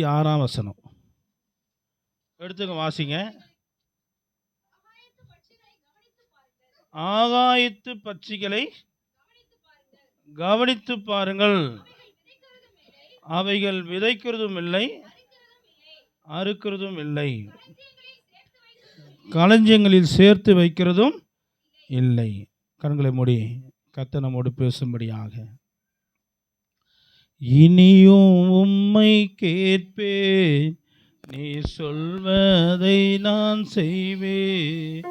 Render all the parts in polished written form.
6ஆம் வசனம் எடுத்துங்க, வாசிங்க. ஆகாயத்து பட்சிகளை கவனித்து பாருங்கள், அவைகள் விதைக்கிறதும் இல்லை, அறுக்கிறதும் இல்லை, களஞ்சியங்களில் சேர்த்து வைக்கிறதும் இல்லை. கண்களை மூடி கர்த்தர் நம்மோடு பேசும்படியாக. இனியும் உம்மை கேட்பேன், நீ சொல்வதை நான் செய்வேன்,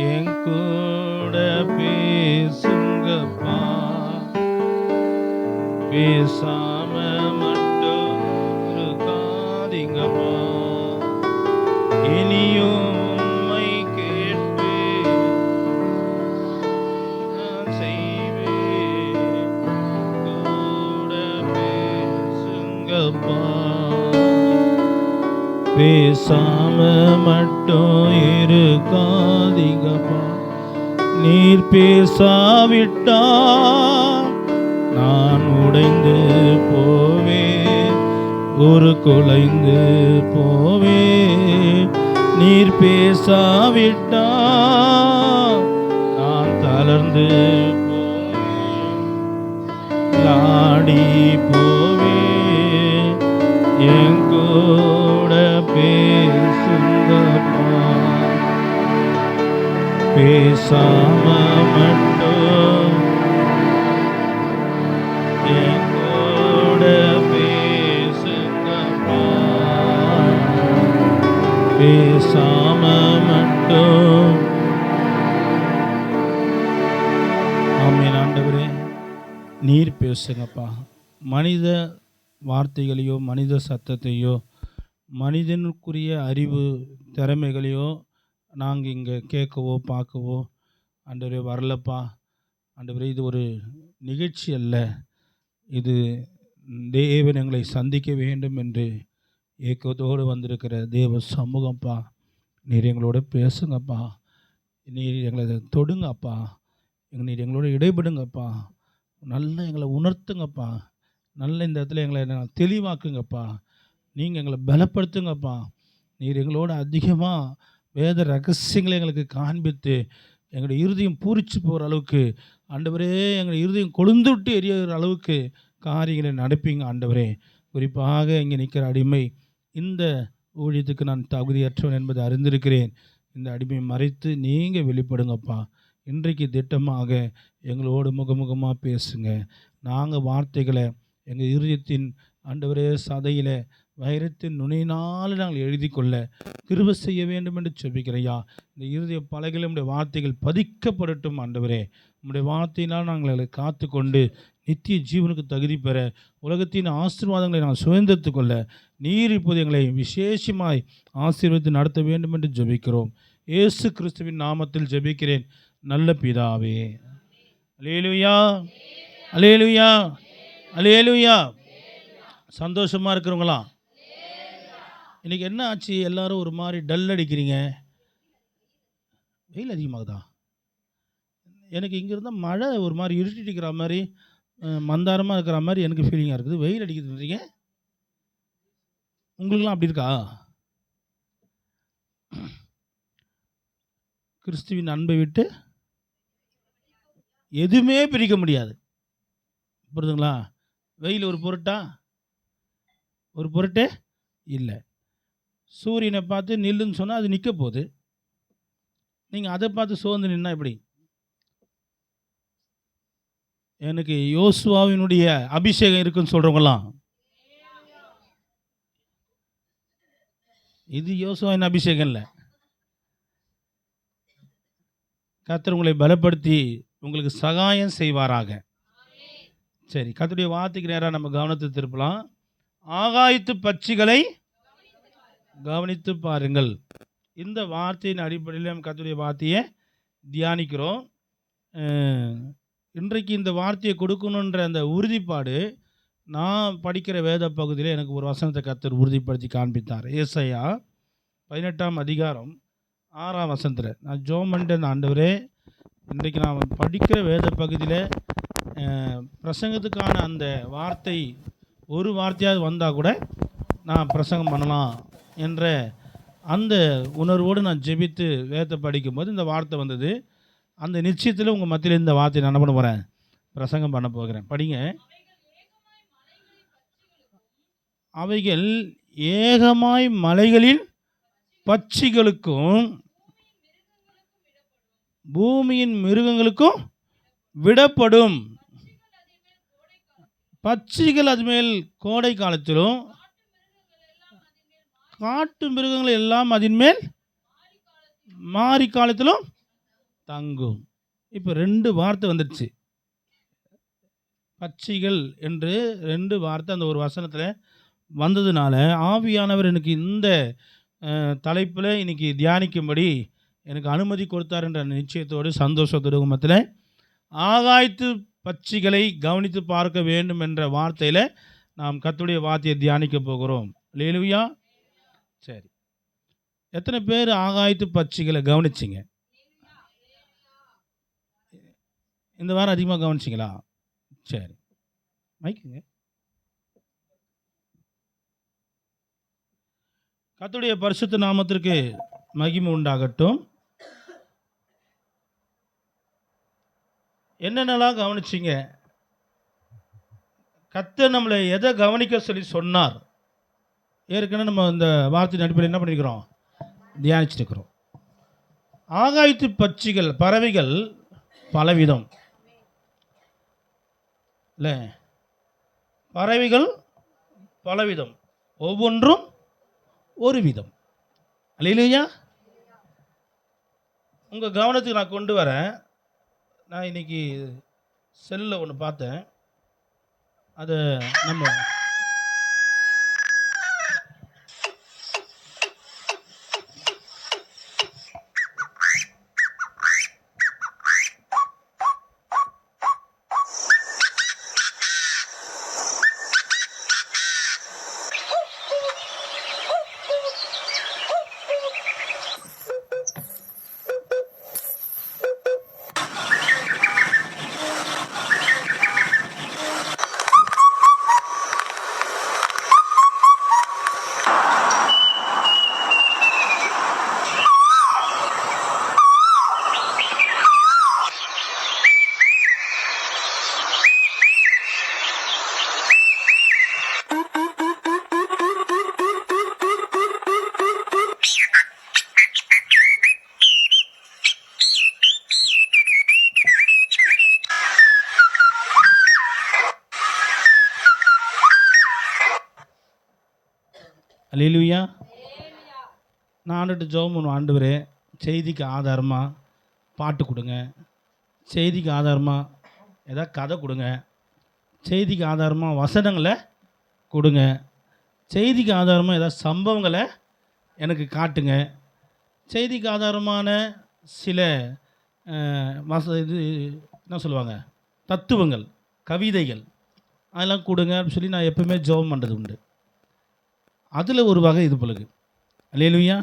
என் கூட பேசுங்கப்பா, பேசாம மட்டும் இருக்காதீங்கப்பா. இனியும் உம்மை கேட்பேன், நான் செய்வேன், கூட பேசுங்கப்பா, பேசாம மட்டும் இருக்காதீங்கப்பா. நீர் பேசாவிட்டா நான் உடைந்து போவேன், ஒரு குலைந்து போவேன். நீர் பேசாவிட்டா நான் தளர்ந்து போவேன், ஆடி போவேன், என் கூட பேசுங்கப்பா, பேசாம மட்டும் என் கூட பேசுங்கப்பா, பேசாம மட்டும். ஆமென். ஆண்டவரே, நீர் பேசுங்கப்பா. மனித வார்த்தைகளையோ, மனித சத்தத்தையோ, மனிதனுக்குரிய அறிவு திறமைகளையோ நாங்கள் இங்கே கேட்கவோ பார்க்கவோ ஆண்டவரே வரலப்பா. ஆண்டவரே, இது ஒரு நிகழ்ச்சி அல்ல, இது தேவன் எங்களை சந்திக்க வேண்டும் என்று ஏக்கத்தோடு வந்திருக்கிற தேவ சமூகம்ப்பா. நீர் எங்களோட பேசுங்கப்பா, நீர் எங்களை தொடுங்கப்பா, நீர் எங்களோட இடைபடுங்கப்பா, நல்லா எங்களை உணர்த்துங்கப்பா, நல்ல இந்த இடத்துல எங்களை தெளிவாக்குங்கப்பா, நீங்கள் எங்களை பலப்படுத்துங்கப்பா. நீர் எங்களோட அதிகமாக வேத ரகசியங்களை எங்களுக்கு காண்பித்து எங்களுடைய இருதயம் பூரிச்சு போகிற அளவுக்கு ஆண்டவரே, எங்களுடைய இருதயம் கொழுந்து விட்டு எரியிற அளவுக்கு காரியங்களை நடப்பீங்க ஆண்டவரே. குறிப்பாக இங்கே நிற்கிற அடிமை, இந்த ஊழியத்துக்கு நான் தகுதியற்றவன் என்பதை அறிந்திருக்கிறேன். இந்த அடிமையை மறைத்து நீங்கள் வெளிப்படுங்கப்பா. இன்றைக்கு திட்டமாக எங்களோடு முகமுகமாக பேசுங்க. நாங்கள் வார்த்தைகளை எங்கள் இருதயத்தின் ஆண்டவரே சதையில் வைரத்தின் நுனியினால் நாங்கள் எழுதி கொள்ள கிருபை செய்ய வேண்டும் என்று செபிக்கிறையா. இந்த இருதய பலகையில் உம்முடைய வார்த்தைகள் பதிக்கப்படட்டும் ஆண்டவரே. உம்முடைய வார்த்தையினால் நாங்கள் காத்து கொண்டு நித்திய ஜீவனுக்கு தகுதி பெற, உலகத்தின் ஆசீர்வாதங்களை நாங்கள் சுதந்திரத்து கொள்ள நீர் இப்போது எங்களை விசேஷமாய் ஆசீர்வதித்து நடத்த வேண்டும் என்று ஜெபிக்கிறோம். இயேசு கிறிஸ்துவின் நாமத்தில் ஜெபிக்கிறேன் நல்ல பிதாவே. அல்லேலூயா, அல்லேலூயா, அல்லேலூயா. சந்தோஷமாக இருக்கிறவங்களா? இன்றைக்கி என்ன ஆச்சு? எல்லோரும் ஒரு மாதிரி டல் அடிக்கிறீங்க. வெயில் அதிகமாகுதா? எனக்கு இங்கே இருந்தால் மழை ஒரு மாதிரி இருட்டிடிக்கிற மாதிரி, மந்தாரமாக இருக்கிற மாதிரி எனக்கு ஃபீலிங்காக இருக்குது. வெயில் அடிக்குதுன்றீங்க, உங்களுக்குலாம் அப்படி இருக்கா? கிறிஸ்துவின் அன்பை விட்டு எதுவுமே பிரிக்க முடியாது, புரியுதுங்களா? வெயில் ஒரு பொருட்டா? ஒரு பொருட்டே இல்லை. சூரியனை பார்த்து நில்லுன்னு சொன்னால் அது நிற்க போகுது. நீங்கள் அதை பார்த்து சோர்ந்து நின்னா எப்படி? எனக்கு யோசுவாவினுடைய அபிஷேகம் இருக்குன்னு சொல்கிறவங்களாம், இது யோசுவாவின் அபிஷேகம் இல்லை. கர்த்தர் உங்களை பலப்படுத்தி உங்களுக்கு சகாயம் செய்வாராக. சரி, கர்த்தருடைய வார்த்தைக்கு நேராக நம்ம கவனத்தை திருப்பலாம். ஆகாயத்து பட்சிகளை கவனித்து பாருங்கள். இந்த வார்த்தையின் அடிப்படையில் நம்ம கர்த்தருடைய வார்த்தையை தியானிக்கிறோம். இன்றைக்கு இந்த வார்த்தையை கொடுக்கணுன்ற அந்த உறுதிப்பாடு, நான் படிக்கிற வேத பகுதியில் எனக்கு ஒரு வசனத்தை கர்த்தர் உறுதிப்படுத்தி காண்பித்தார். ஏசாயா 18ஆம் அதிகாரம் 6ஆம் வசனத்தில் நான் ஜெபம் பண்ணிட்டேன். ஆண்டவரே, இன்றைக்கு நான் படிக்கிற வேத பகுதியில் பிரசங்கத்துக்கான அந்த வார்த்தை ஒரு வார்த்தையாவது வந்தால் கூட நான் பிரசங்கம் பண்ணலாம் என்ற அந்த உணர்வோடு நான் ஜெபித்து வேதத்தை படிக்கும்போது இந்த வார்த்தை வந்தது. அந்த நிச்சயத்தில் உங்கள் மத்தியில் இந்த வார்த்தையை நான் என்ன பண்ண போகிறேன், பிரசங்கம் பண்ண போகிறேன். படிங்க. அவைகள் ஏகமாய் மலைகளின் பட்சிகளுக்கும் பூமியின் மிருகங்களுக்கும் விடப்படும். பட்சிகள் அதுமேல் கோடை காலத்திலும் காட்டு மிருகங்கள் எல்லாம் அதன் மேல் மாரி காலத்திலும் தங்கும். இப்போ 2 வார்த்தை வந்துடுச்சு. பட்சிகள் என்று 2 வார்த்தை அந்த ஒரு வசனத்தில் வந்ததுனால ஆவியானவர் எனக்கு இந்த தலைப்பில் இன்னைக்கு தியானிக்கும்படி எனக்கு அனுமதி கொடுத்தார் என்ற நிச்சயத்தோடு சந்தோஷத்தோடு மத்தியில் ஆகாயத்து பட்சிகளை கவனித்து பார்க்க வேண்டும் என்ற வார்த்தையில் நாம் கர்த்தருடைய வார்த்தையை தியானிக்க போகிறோம். அல்லேலூயா. சரி, எத்தனை பேர் ஆகாயத்து பட்சிகளை கவனிச்சிங்க? இந்த வாரம் அதிகமாக கவனிச்சிங்களா? சரி, மைக்குங்க. கர்த்தருடைய பரிசுத்த நாமத்திற்கு மகிமை உண்டாகட்டும். என்னென்னலாம் கவனிச்சிங்க? கர்த்தர் நம்மளை எதை கவனிக்க சொல்லி சொன்னார்? ஏற்கனவே நம்ம இந்த வார்த்தையின் அடிப்படையில் என்ன பண்ணியிருக்கிறோம், தியானிச்சிருக்கிறோம். ஆகாயத்து பட்சிகள், பறவைகள் பலவிதம் இல்லை, பறவைகள் பலவிதம், ஒவ்வொன்றும் ஒரு விதம். அல்லேலூயா. உங்கள் கவனத்துக்கு நான் கொண்டு வரேன். நான் இன்னைக்கு செல்லில் ஒன்று பார்த்தேன். அதை நம்ம அல்லேலூயா. நான் ஆண்டுட்டு ஜெபம் பண்ணுவேன். ஆண்டவரே, செய்திக்கு ஆதாரமாக பாட்டு கொடுங்க, செய்திக்கு ஆதாரமாக ஏதாவது கதை கொடுங்க, செய்திக்கு ஆதாரமாக வசனங்களை கொடுங்க, செய்திக்கு ஆதாரமாக ஏதாவது சம்பவங்களை எனக்கு காட்டுங்க, செய்திக்கு ஆதாரமான சில இது என்ன சொல்லுவாங்க, தத்துவங்கள், கவிதைகள் அதெல்லாம் கொடுங்க அப்படின்னு சொல்லி நான் எப்பவுமே ஜெபம் பண்ணுறது உண்டு. அதில் ஒரு வகை இது பொழுது. அல்லேலூயா.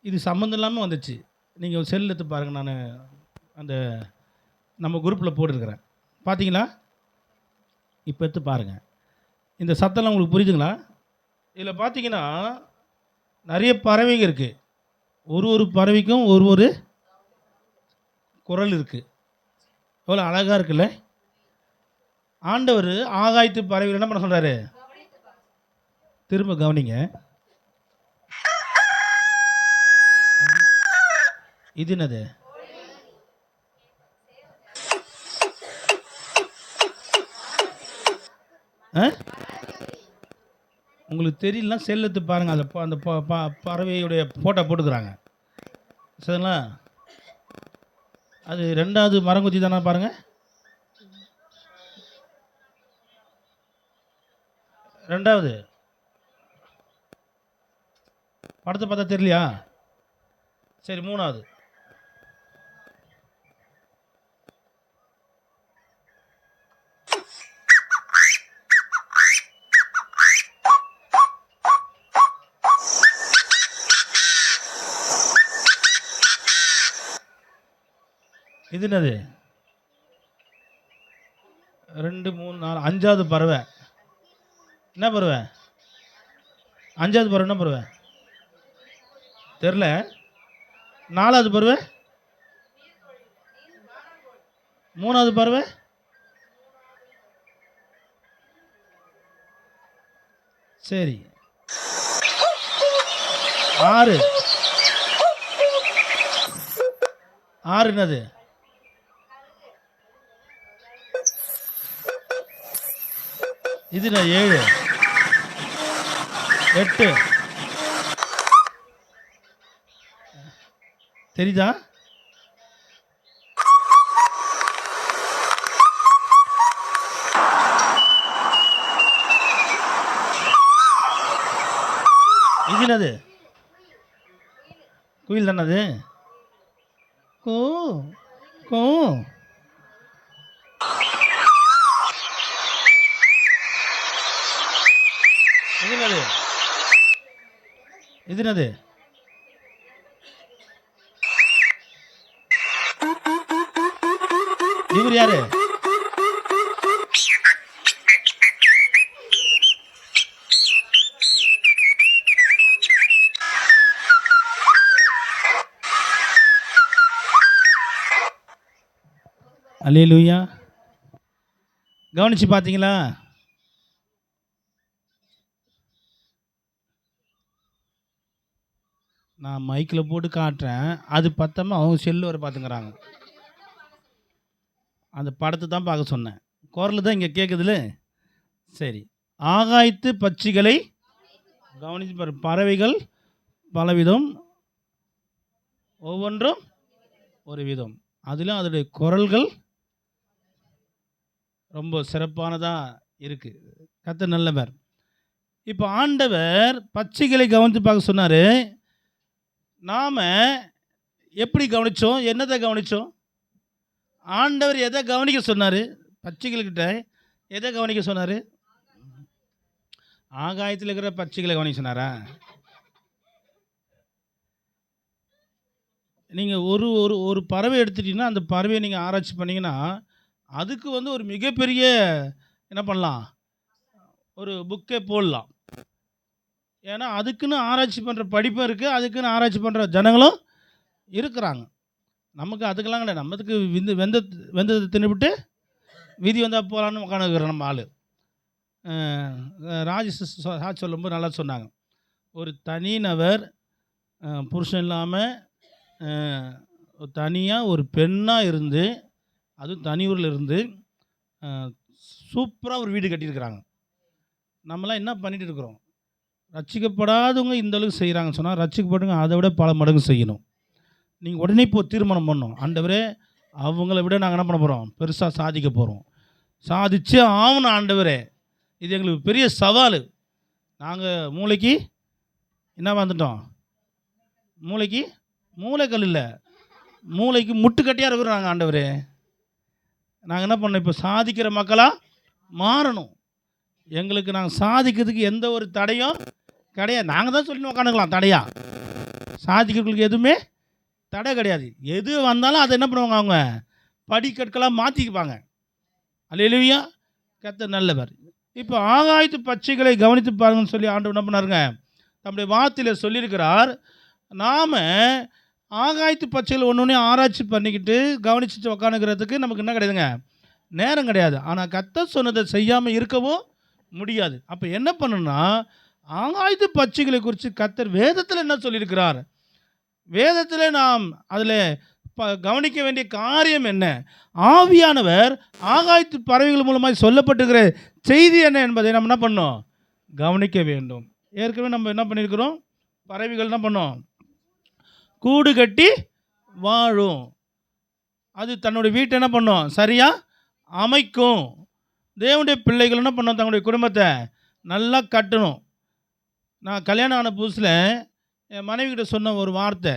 இது சம்மந்தம் இல்லாமல் வந்துச்சு. நீங்கள் செல் எடுத்து பாருங்கள். நான் அந்த நம்ம குரூப்பில் போட்டுருக்கிறேன், பார்த்தீங்களா? இப்போ எடுத்து பாருங்கள். இந்த சத்தம்லாம் உங்களுக்கு புரியுதுங்களா? இதில் பார்த்தீங்கன்னா நிறைய பறவைங்க இருக்குது. ஒரு பறவைக்கும் ஒரு குரல் இருக்குது. எவ்வளோ அழகாக இருக்குல்ல? ஆண்டவர் ஆகாயத்து பறவைகள் என்ன பண்ண சொல்கிறாரு? திரும்ப கவனிங்க. இது என்னது? உங்களுக்கு தெரியலனா செல்லத்து பாருங்கள். அதை அந்த பறவையுடைய ஃபோட்டோ போட்டுக்கிறாங்க. சரிங்களா? அது 2வது மரங்குத்தி தானே பாருங்கள். 2வது படத்தை பார்த்தா தெரியலையா? சரி, 3வது. இது என்னது? 2, 3, 4, 5வது பறவை. என்ன பறவை? 5வது பறவை என்ன பறவை தெரில. 4வது பறவை, 3வது பறவை, சரி 6 என்னது? இது 7 8 தெரியுதா? இது என்னது? குயில் தானது? கோ கோ. இது என்னது? இது என்னது? இவர் யாரு? அல்லேலூயா. கவனிச்சு பார்த்தீங்களா? நான் மைக்கில் போட்டு காட்டுறேன், அது பத்தாம அவங்க செல்லு வர பார்த்துக்கிறாங்க. அந்த படத்தை தான் பார்க்க சொன்னேன். குரல் தான் இங்கே கேட்குதுல. சரி, ஆகாயத்து பட்சிகளை கவனித்து பாரு. பறவைகள் பலவிதம், ஒவ்வொன்றும் ஒரு விதம். அதிலும் அதனுடைய குரல்கள் ரொம்ப சிறப்பானதாக இருக்குது. கர்த்தர் நல்லவர். இப்போ ஆண்டவர் பட்சிகளை கவனித்து பார்க்க சொன்னார். நாம் எப்படி கவனித்தோம்? என்னத்தை கவனித்தோம்? ஆண்டவர் எதை கவனிக்க சொன்னார்? பட்சிகள்கிட்ட எதை கவனிக்க சொன்னார்? ஆகாயத்தில் இருக்கிற பட்சிகளை கவனிக்க சொன்னாரா? நீங்கள் ஒரு ஒரு ஒரு பறவை எடுத்துட்டீங்கன்னா, அந்த பறவையை நீங்கள் ஆராய்ச்சி பண்ணிங்கன்னா, அதுக்கு ஒரு மிகப்பெரிய என்ன பண்ணலாம், ஒரு புக்கே போடலாம். ஏன்னா அதுக்குன்னு ஆராய்ச்சி பண்ணுற படிப்பும் இருக்குது, அதுக்குன்னு ஆராய்ச்சி பண்ணுற ஜனங்களும் இருக்கிறாங்க. நமக்கு அதுக்கெல்லாம் கிடையாது. நம்மதுக்கு வெந்ததை தின்னுபிட்டு விதி வந்தால் போகலான்னு உட்காந்துக்கிறோம் நம்ம ஆள். ராஜ் சொல்லும்போது நல்லா சொன்னாங்க. ஒரு தனிநபர் புருஷன் இல்லாமல் தனியாக ஒரு பெண்ணாக இருந்து, அதுவும் தனி ஊரில் இருந்து சூப்பராக ஒரு வீடு கட்டியிருக்கிறாங்க. நம்மளாம் என்ன பண்ணிகிட்டு இருக்கிறோம்? ரட்சிக்கப்படாதவங்க இந்த அளவுக்கு செய்கிறாங்கன்னு சொன்னால், ரட்சிக்கப்பட்டவங்க அதை விட பல மடங்கு செய்யணும். நீங்கள் உடனே இப்போ தீர்மானம் பண்ணணும், ஆண்டவரே அவங்கள விட நாங்கள் என்ன பண்ண போகிறோம்? பெருசாக சாதிக்க போகிறோம், சாதிச்சே ஆகணும் ஆண்டவரே. இது எங்களுக்கு பெரிய சவால். நாங்கள் மூளைக்கு என்ன வந்துட்டோம்? மூளைக்கு மூளைக்கல் இல்லை, மூளைக்கு முட்டுக்கட்டியாக இருக்கிறோம் நாங்கள். ஆண்டவரே நாங்கள் என்ன பண்ணோம்? இப்போ சாதிக்கிற மக்களாக மாறணும். எங்களுக்கு நாங்கள் சாதிக்கிறதுக்கு எந்த ஒரு தடையும் கிடையாது. நாங்கள் தான் சொல்லி உட்காந்துக்கலாம் தடையாக. சாதிக்கிறவங்களுக்கு எதுவுமே தடை கிடையாது. எது வந்தாலும் அதை என்ன பண்ணுவாங்க? அவங்க படிக்கற்களாக மாற்றிக்குப்பாங்க. அல்லேலூயா. கர்த்தர் நல்லவர். இப்போ ஆகாயத்து பட்சிகளை கவனித்து பாருங்கன்னு சொல்லி ஆண்டவர் என்ன பண்ணாருங்க? நம்முடைய வார்த்தையில் சொல்லியிருக்கிறார். நாம் ஆகாயத்து பட்சிகள் ஒன்று ஒன்றே ஆராய்ச்சி பண்ணிக்கிட்டு கவனிச்சுட்டு உக்காந்துக்கிறதுக்கு நமக்கு என்ன கிடையாதுங்க? நேரம் கிடையாது. ஆனால் கர்த்தர் சொன்னதை செய்யாமல் இருக்கவும் முடியாது. அப்போ என்ன பண்ணணும்னா, ஆகாயத்து பட்சிகளை குறித்து கர்த்தர் வேதத்தில் என்ன சொல்லியிருக்கிறார், வேதத்தில் நாம் அதில் கவனிக்க வேண்டிய காரியம் என்ன, ஆவியானவர் ஆகாயத்து பறவைகள் மூலமாக சொல்லப்பட்டிருக்கிற செய்தி என்ன என்பதை நம்ம என்ன பண்ணோம்? கவனிக்க வேண்டும். ஏற்கனவே நம்ம என்ன பண்ணியிருக்கிறோம்? பறவைகள் என்ன பண்ணோம்? கூடு கட்டி வாழும். அது தன்னுடைய வீட்டை என்ன பண்ணும்? சரியாக அமைக்கும். தேவனுடைய பிள்ளைகள் என்ன பண்ணோம்? தங்களுடைய குடும்பத்தை நல்லா கட்டணும். நான் கல்யாணம் ஆன புதுசில் என் மனைவிக்கிட்ட சொன்ன ஒரு வார்த்தை,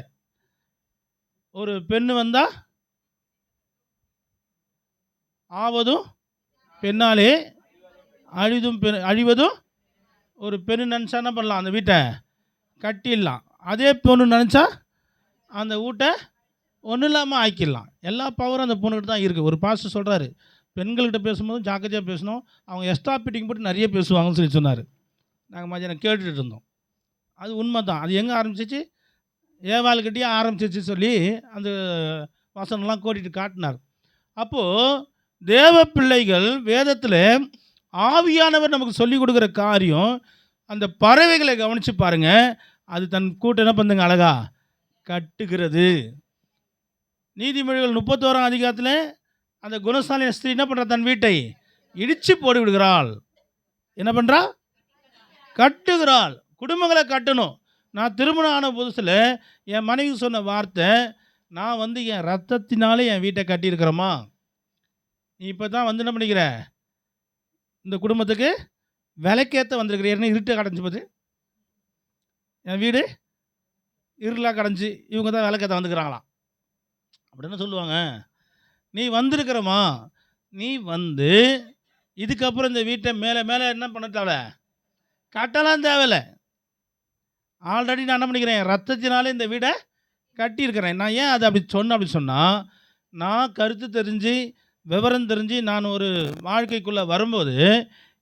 ஒரு பெண்ணு வந்தால் ஆவதும் பெண்ணாலே அழிவதும் ஒரு பெண்ணு நினச்சா என்ன பண்ணலாம்? அந்த வீட்டை கட்டிடலாம். அதே பொண்ணு நினச்சா அந்த வீட்டை ஒன்றும் இல்லாமல் ஆக்கிடலாம். எல்லா பவரும் அந்த பொண்ணுக்கிட்ட தான் இருக்குது. ஒரு பாஸ்டர் சொல்கிறாரு, பெண்கள்கிட்ட பேசும்போது ஜாக்கிரதையாக பேசணும், அவங்க எக்ஸ்ட்ரா பிட்டிங் போட்டு நிறைய பேசுவாங்கன்னு சொல்லி சொன்னார். நாங்கள் மதியானம் கேட்டுட்டு இருந்தோம். அது உண்மை தான். அது எங்கே ஆரம்பிச்சிச்சு? ஏவாள்கிட்டயே ஆரம்பிச்சிச்சு சொல்லி அந்த வசனம்லாம் கோடிட்டு காட்டினார். அப்போது தேவ பிள்ளைகள் வேதத்தில் ஆவியானவர் நமக்கு சொல்லிக் கொடுக்குற காரியம், அந்த பறவைகளை கவனித்து பாருங்கள். அது தன் கூட்டம் என்ன பண்ணுங்க? அழகா கட்டுகிறது. நீதிமொழிகள் 31ஆம் அதிகாரத்தில் அந்த குணசாலின ஸ்திரீ என்ன பண்ணுறா? தன் வீட்டை இடித்து போட்டு விடுகிறாள். என்ன பண்ணுறா? கட்டுகிறாள். குடும்பங்களை கட்டணும். நான் திருமணம் ஆன புதுசில் என் மனைவி சொன்ன வார்த்தை, நான் வந்து என் ரத்தத்தினாலே என் வீட்டை கட்டியிருக்கிறேம்மா. நீ இப்போ தான் வந்து என்ன பண்ணிக்கிற? இந்த குடும்பத்துக்கு விலைக்கேற்ற வந்திருக்கிற. ஏன்னா இருட்டை கடைஞ்சி போது, என் வீடு இருளாக கடைஞ்சி இவங்க தான் விலைக்கேற்ற வந்துக்கிறாங்களாம் அப்படின்னு சொல்லுவாங்க. நீ வந்திருக்கிறம்மா, நீ வந்து இதுக்கப்புறம் இந்த வீட்டை மேலே மேலே என்ன பண்ண தேவை? கட்டலாம் தேவையில்லை. ஆல்ரெடி நான் என்ன பண்ணிக்கிறேன்? ரத்தத்தினாலே இந்த வீடை கட்டியிருக்கிறேன். நான் ஏன் அதை அப்படி சொன்னேன்? அப்படி சொன்னால், நான் கருத்து தெரிஞ்சு விவரம் தெரிஞ்சு நான் ஒரு வாழ்க்கைக்குள்ளே வரும்போது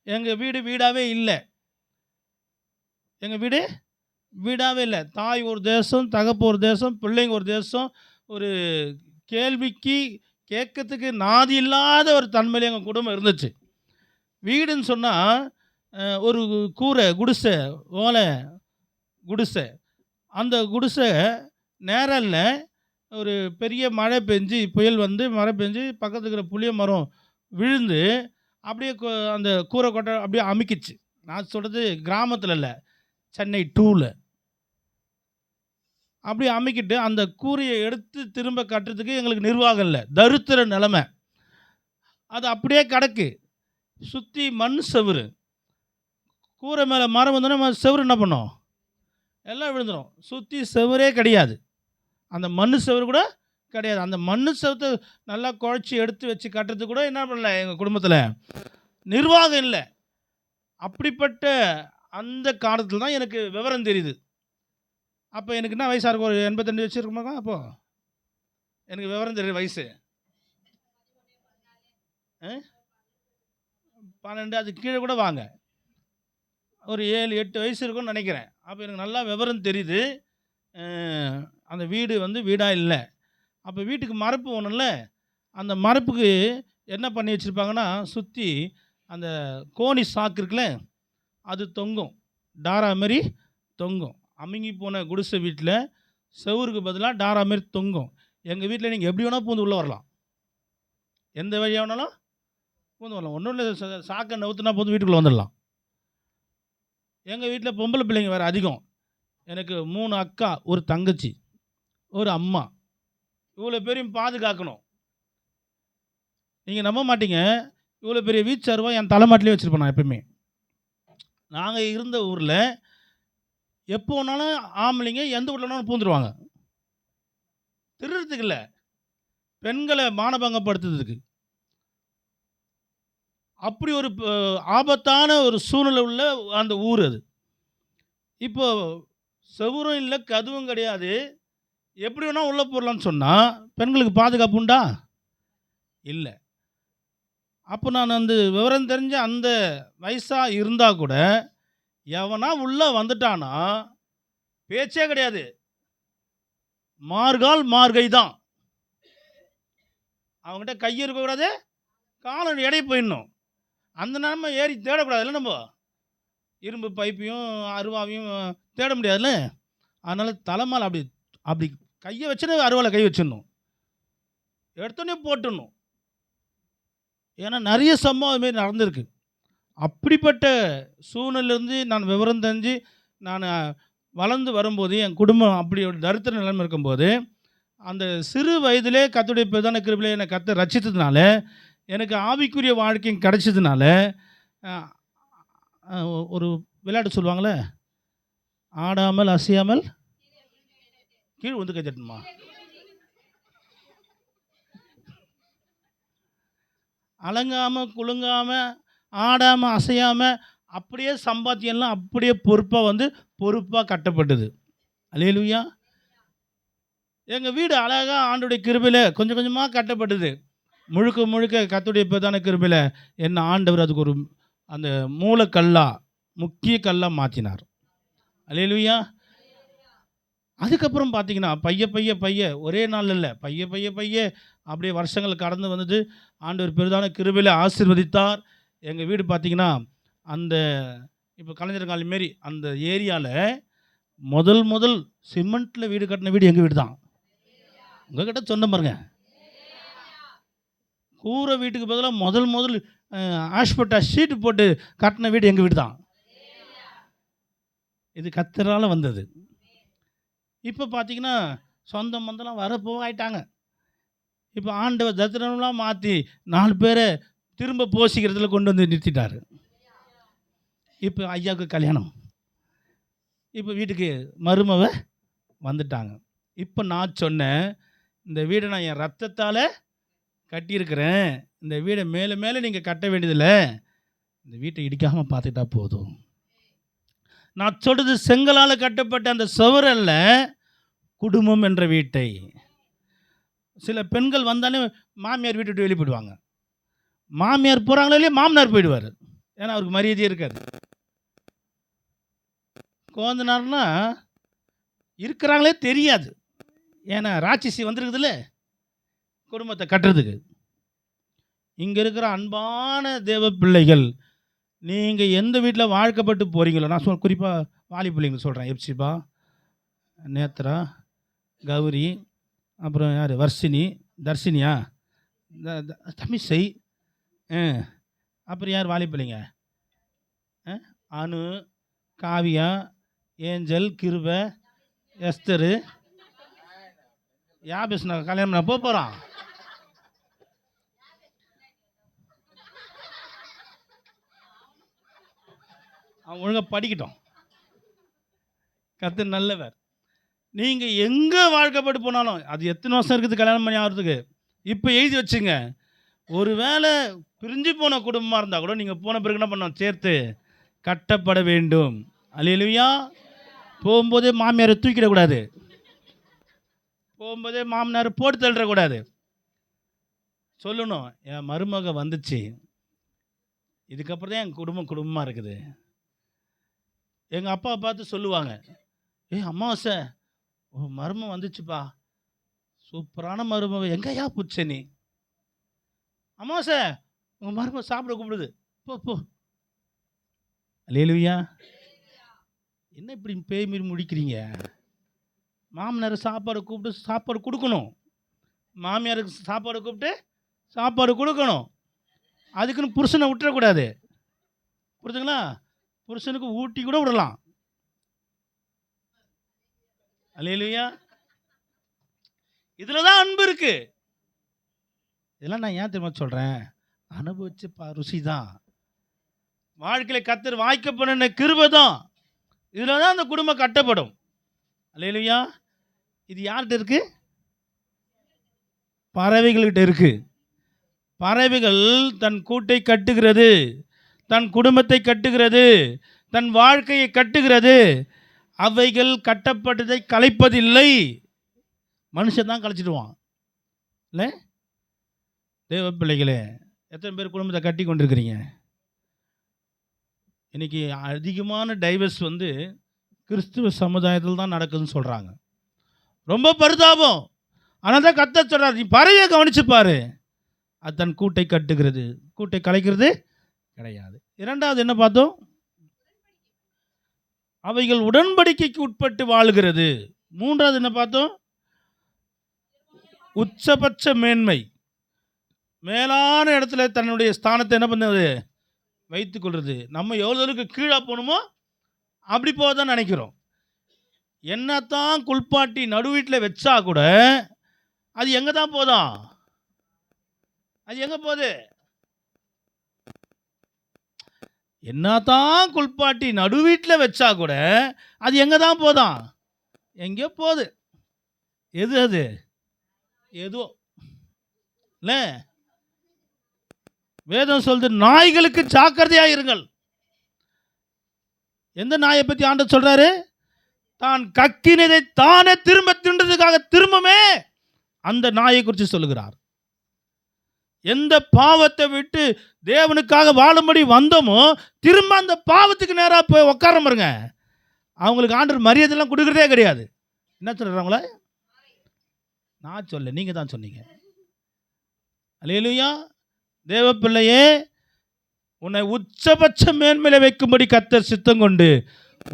எங்கள் வீடு வீடாகவே இல்லை. எங்கள் வீடு வீடாகவே இல்லை. தாய் ஒரு தேசம், தகப்பு ஒரு தேசம், பிள்ளைங்க ஒரு தேசம். ஒரு கேள்விக்கு கேட்கறதுக்கு நாதி இல்லாத ஒரு தன்மையில் எங்கள் குடும்பம் இருந்துச்சு. வீடுன்னு சொன்னால் ஒரு கூரை குடிசை, ஓலை குடிசை. அந்த குடிசை நேரல்ல ஒரு பெரிய மழை பெஞ்சு, புயல் வந்து மழை பெஞ்சு பக்கத்தில் இருக்கிற புளிய மரம் விழுந்து அப்படியே அந்த கூரை கொட்டை அப்படியே அமுக்கிச்சு. நான் சொல்கிறது கிராமத்தில் இல்லை, சென்னை 2ல் அப்படியே அமுக்கிட்டு அந்த கூரையை எடுத்து திரும்ப கட்டுறதுக்கு எங்களுக்கு நிர்வாகம் இல்லை. தரித்திர நிலைமை. அது அப்படியே கிடக்கு. சுற்றி மண் செவுரு. கூரை மேலே மரம் வந்தோன்னா செவுரு என்ன பண்ணோம்? எல்லாம் விழுந்துடும். சுற்றி செவரே கிடையாது. அந்த மண் செவரு கூட கிடையாது. அந்த மண் செவத்தை நல்லா குழச்சி எடுத்து வச்சு கட்டுறதுக்கு கூட என்ன பண்ணல எங்கள் குடும்பத்தில் நிர்வாகம் இல்லை. அப்படிப்பட்ட அந்த காலத்தில் தான் எனக்கு விவரம் தெரியுது. அப்போ எனக்கு என்ன வயசாக இருக்கும்? ஒரு 82 வயசு இருக்குமாக்கா? அப்போது எனக்கு விவரம் தெரியுது வயசு 12, அதுக்கு கீழே கூட வாங்க, ஒரு 7-8 வயசு இருக்கும்னு நினைக்கிறேன். அப்போ எனக்கு நல்லா விவரம் தெரியுது. அந்த வீடு வந்து வீடாக இல்லை. அப்போ வீட்டுக்கு மரப்பு ஒன்றும்ல, அந்த மரப்புக்கு என்ன பண்ணி வச்சுருப்பாங்கன்னா, சுற்றி அந்த கோணி சாக்கு இருக்குல்ல, அது தொங்கும். டாரா மாரி தொங்கும். அமுங்கி போன குடிசை வீட்டில் செவுருக்கு பதிலாக டாரா மாரி தொங்கும். எங்கள் வீட்டில் நீங்கள் எப்படி வேணால் பூந்து உள்ளே வரலாம். எந்த வழியாக வேணாலும் பூந்து வரலாம். ஒன்றும் இல்லை, சாக்கை நவுத்துனா போது வீட்டுக்குள்ளே வந்துடலாம். எங்கள் வீட்டில் பொம்பளை பிள்ளைங்க வேறு அதிகம். எனக்கு 3 அக்கா, ஒரு தங்கச்சி, ஒரு அம்மா. இவ்வளோ பேரையும் பாதுகாக்கணும். நீங்கள் நம்ப மாட்டீங்க, இவ்வளோ பெரிய வீச்சருவா என் தலைமாட்டிலே வச்சுருப்பேன் நான் எப்பவுமே. நாங்கள் இருந்த ஊரில் எப்போ வேணாலும் ஆம்பளைங்க எந்த வீட்டில் வேணாலும் பூந்துருவாங்க. திருடுறதுக்கு இல்லை, பெண்களை மானபங்கப்படுத்துறதுக்கு. அப்படி ஒரு ஆபத்தான ஒரு சூழ்நிலை உள்ள அந்த ஊர் அது. இப்போது செவுரும் இல்லை, கதவும் கிடையாது. எப்படி வேணால் உள்ளே போடலான்னு சொன்னால் பெண்களுக்கு பாதுகாப்பு உண்டா? இல்லை. அப்போ நான் அந்த விவரம் தெரிஞ்ச அந்த வயசாக இருந்தால் கூட எவனா உள்ளே வந்துட்டானா பேச்சே கிடையாது. மார்கால் மார்கை தான். அவங்ககிட்ட கையை இருக்கக்கூடாது, காலம் எடை போயிடணும். அந்த நேரமாக ஏறி தேடக்கூடாதுல்ல. நம்ம இரும்பு பைப்பையும் அருவாவையும் தேட முடியாதுல்ல. அதனால் தலைமால் அப்படி அப்படி கையை வச்சுன்னு அருவாவில் கை வச்சிடணும், எடுத்தோடனே போட்டுடணும். ஏன்னா நிறைய சம்பவம் அதுமாரி நடந்திருக்கு. அப்படிப்பட்ட சூழ்நிலையிலேருந்து நான் விவரம் தெரிஞ்சு நான் வளர்ந்து வரும்போது, என் குடும்பம் அப்படி ஒரு தரித்திர நிலைமை இருக்கும்போது, அந்த சிறு வயதிலே கர்த்தருடைய பிரதான கிருபையிலே என்னை கர்த்தர் ரட்சித்ததுனால, எனக்கு ஆவிக்குரிய வாழ்க்கையும் கிடைச்சதுனால, ஒரு விளையாட்டு சொல்லுவாங்களே, ஆடாமல் அசையாமல் கீழ் வந்து கைத்தட்டுமா, அலங்காமல் குலுங்காமல் ஆடாமல் அசையாமல் அப்படியே சம்பாத்தியம்லாம் அப்படியே பொறுப்பாக கட்டப்பட்டது. அல்லேலூயா. எங்கள் வீடு அழகாக ஆண்டோடைய கிருபையில் கொஞ்சம் கொஞ்சமாக கட்டப்பட்டது. முழுக்க முழுக்க கர்த்தருடைய பிரதான கிருபையில் என்ன ஆண்டவர் அதுக்கு ஒரு அந்த மூலக்கல்லாக முக்கிய கல்லாக மாற்றினார். அல்லேலூயா. அதுக்கப்புறம் பார்த்தீங்கன்னா பைய ஒரே நாள் இல்லை, பைய அப்படியே வருஷங்கள் கடந்து வந்தது. ஆண்டவர் பெரிதான கிருபையில ஆசீர்வதித்தார். எங்கள் வீடு பார்த்தீங்கன்னா அந்த இப்போ கலைஞர் மாரி அந்த ஏரியாவில் முதல் சிமெண்ட்டில் வீடு கட்டின வீடு எங்கள் வீடு தான். உங்ககிட்ட சொன்ன பாருங்க, கூரை வீட்டுக்கு பதிலாக முதல் ஆஷ்பட்டா ஷீட்டு போட்டு கட்டின வீடு எங்கள் வீடு தான். இது கர்த்தரால் வந்தது. இப்போ பார்த்தீங்கன்னா சொந்த மந்தெல்லாம் வர போகாயிட்டாங்க. இப்போ ஆண்டவர் தரிசனம்லாம் மாற்றி 4 பேரை திரும்ப போசிக்கிறதுல கொண்டு வந்து நிறுத்திட்டார். இப்போ ஐயாவுக்கு கல்யாணம், இப்போ வீட்டுக்கு மருமவ வந்துட்டாங்க. இப்போ நான் சொன்னேன், இந்த வீடை நான் என் ரத்தத்தால் கட்டியிருக்கிறேன், இந்த வீடை மேலே மேலே நீங்கள் கட்ட வேண்டியதில்லை, இந்த வீட்டை இடிக்காமல் பார்த்துக்கிட்டா போதும். நான் சொல்கிறது செங்கலால் கட்டப்பட்ட அந்த சுவரல்ல, குடும்பம் என்ற வீட்டை. சில பெண்கள் வந்தாலே மாமியார் வீட்டு விட்டு வெளியே போயிடுவாங்க. மாமியார் போகிறாங்களோ இல்லையே மாமனார் போயிடுவார். ஏன்னா அவருக்கு மரியாதையே இருக்காது. கோந்தனார்னா இருக்கிறாங்களே தெரியாது. ஏன்னா ராட்சசி வந்துருக்குதுல்ல குடும்பத்தை கட்டுறதுக்கு. இங்கே இருக்கிற அன்பான தேவ பிள்ளைகள், நீங்கள் எந்த வீட்டில் வாழ்க்கப்பட்டு போகிறீங்களோ, நான் குறிப்பாக வாலி பிள்ளைங்க சொல்கிறேன், எப்சிபா, நேத்ரா, கௌரி, அப்புறம் யார் வர்ஷினி, தர்ஷினியா, தமிசை, அப்புறம் யார் வாலி பிள்ளைங்க, அனு, காவியா, ஏஞ்சல், கிருப, எஸ்தரு, யாபேஸ். நான் கல்யாணம் பண்ண போகிறான். அவன் ஒழுங்காக படிக்கட்டும். கர்த்தர் நல்லவர். நீங்கள் எங்கே வாழ்க்கப்பட்டு போனாலும், அது எத்தனை வருஷம் இருக்குது கல்யாணம் பண்ணி ஆகிறதுக்கு, இப்போ எழுதி வச்சுங்க. ஒரு வேளை பிரிஞ்சு போன குடும்பமாக இருந்தால் கூட நீங்கள் போன பிறகு என்ன பண்ணோம், சேர்த்து கட்டப்பட வேண்டும். அல்லேலூயா. போகும்போதே மாமியாரை தூக்கிடக்கூடாது, போகும்போதே மாமனார் போட்டு தள்ளிடக்கூடாது. சொல்லணும், என் மருமக வந்துச்சு, இதுக்கப்புறம் தான் என் குடும்பமாக இருக்குது. எங்கள் அப்பா பார்த்து சொல்லுவாங்க, அம்மாவாசை உன் மருமம் வந்துச்சுப்பா, சூப்பரான மருமக, எங்கேயா புச்ச நீ? அம்மாவாசை உங்கள் மருமக சாப்பிட கூப்பிடுது, போ. அல்லேலூயா. என்ன இப்படி பேய் மீறி முடிக்கிறீங்க? மாமனார் சாப்பாடு கூப்பிட்டு சாப்பாடு கொடுக்கணும், மாமியாருக்கு சாப்பாடு கூப்பிட்டு சாப்பாடு கொடுக்கணும். அதுக்குன்னு புருஷனை விட்டுறக்கூடாது, புரியுதுங்களா? புருஷனுக்கு ஊட்டி கூட விடலாம். அல்லேலூயா. இதில் தான் அன்பு இருக்கு. இதெல்லாம் நான் ஏன் தெரியுமா சொல்கிறேன், அனுபவிச்சு ருசி தான். வாழ்க்கையில் கர்த்தர் வாய்க்க பண்ணின கிருபை தான். இதில் தான் அந்த குடும்பம் கட்டப்படும். அல்லேலூயா. இது யார்கிட்ட இருக்கு? பறவைகள்கிட்ட இருக்கு. பறவைகள் தன் கூட்டை கட்டுகிறது, தன் குடும்பத்தை கட்டுகிறது, தன் வாழ்க்கையை கட்டுகிறது. அவைகள் கட்டப்பட்டதை கலைப்பதில்லை. மனுஷன் தான் கலைச்சிடுவான். இல்லை தேவ பிள்ளைகளே, எத்தனை பேர் குடும்பத்தை கட்டி கொண்டிருக்கிறீங்க? இன்றைக்கி அதிகமான டைவர்ஸ் கிறிஸ்துவ சமுதாயத்தில் தான் நடக்குதுன்னு சொல்கிறாங்க. ரொம்ப பரிதாபம். ஆனால் தான் கர்த்தர் சொல்கிறார், நீ பறவையை கவனிச்சுப்பாரு, அது தன் கூட்டை கட்டுகிறது, கூட்டை கலைக்கிறது கிடையாது. இரண்டாவது என்ன பார்த்தோம்? அவைகள் உடன்படிக்கைக்கு உட்பட்டு வாழுகிறது. மூன்றாவது என்ன பார்த்தோம்? உச்சபட்ச மேன்மை, மேலான இடத்துல தன்னுடைய ஸ்தானத்தை என்ன பண்ணுறது, வைத்துக் கொள்வது. நம்ம எவ்வளோக்கு கீழே போகணுமோ அப்படி போக தான் நினைக்கிறோம். என்னத்தான் குளிப்பாட்டி நடு வீட்டில் வச்சா கூட அது எங்கே தான் போதும்? அது எங்கே போகுது? என்னத்தான் குளிப்பாட்டி நடு வீட்டில் வச்சா கூட அது எங்கே தான் போதும்? எங்கேயோ போகுது. எது அது? ஏதோ இல்லை. வேதம் சொல்லுது, நாய்களுக்கு ஜாக்கிரதையாக இருங்கள். எந்த நாயை பற்றி ஆண்டவர் சொல்றாரு? தான் கக்கினதை தானே திரும்ப தின்றதுக்காக திரும்பமே அந்த நாயை குறித்து சொல்லுகிறார். எந்த பாவத்தை விட்டு தேவனுக்காக வாழும்படி வந்தோமோ திரும்ப அந்த பாவத்துக்கு நேராக போய் உட்கார பாருங்க. அவங்களுக்கு ஆண்டவர் மரியாதைலாம் கொடுக்குறதே கிடையாது. என்ன சொல்கிறாங்களே? நான் சொல்ல, நீங்கள் தான் சொன்னீங்க. அல்லேலூயா. தேவ பிள்ளையே, உன்னை உச்சபட்ச மேன்மையில வைக்கும்படி கர்த்தர் சித்தம் கொண்டு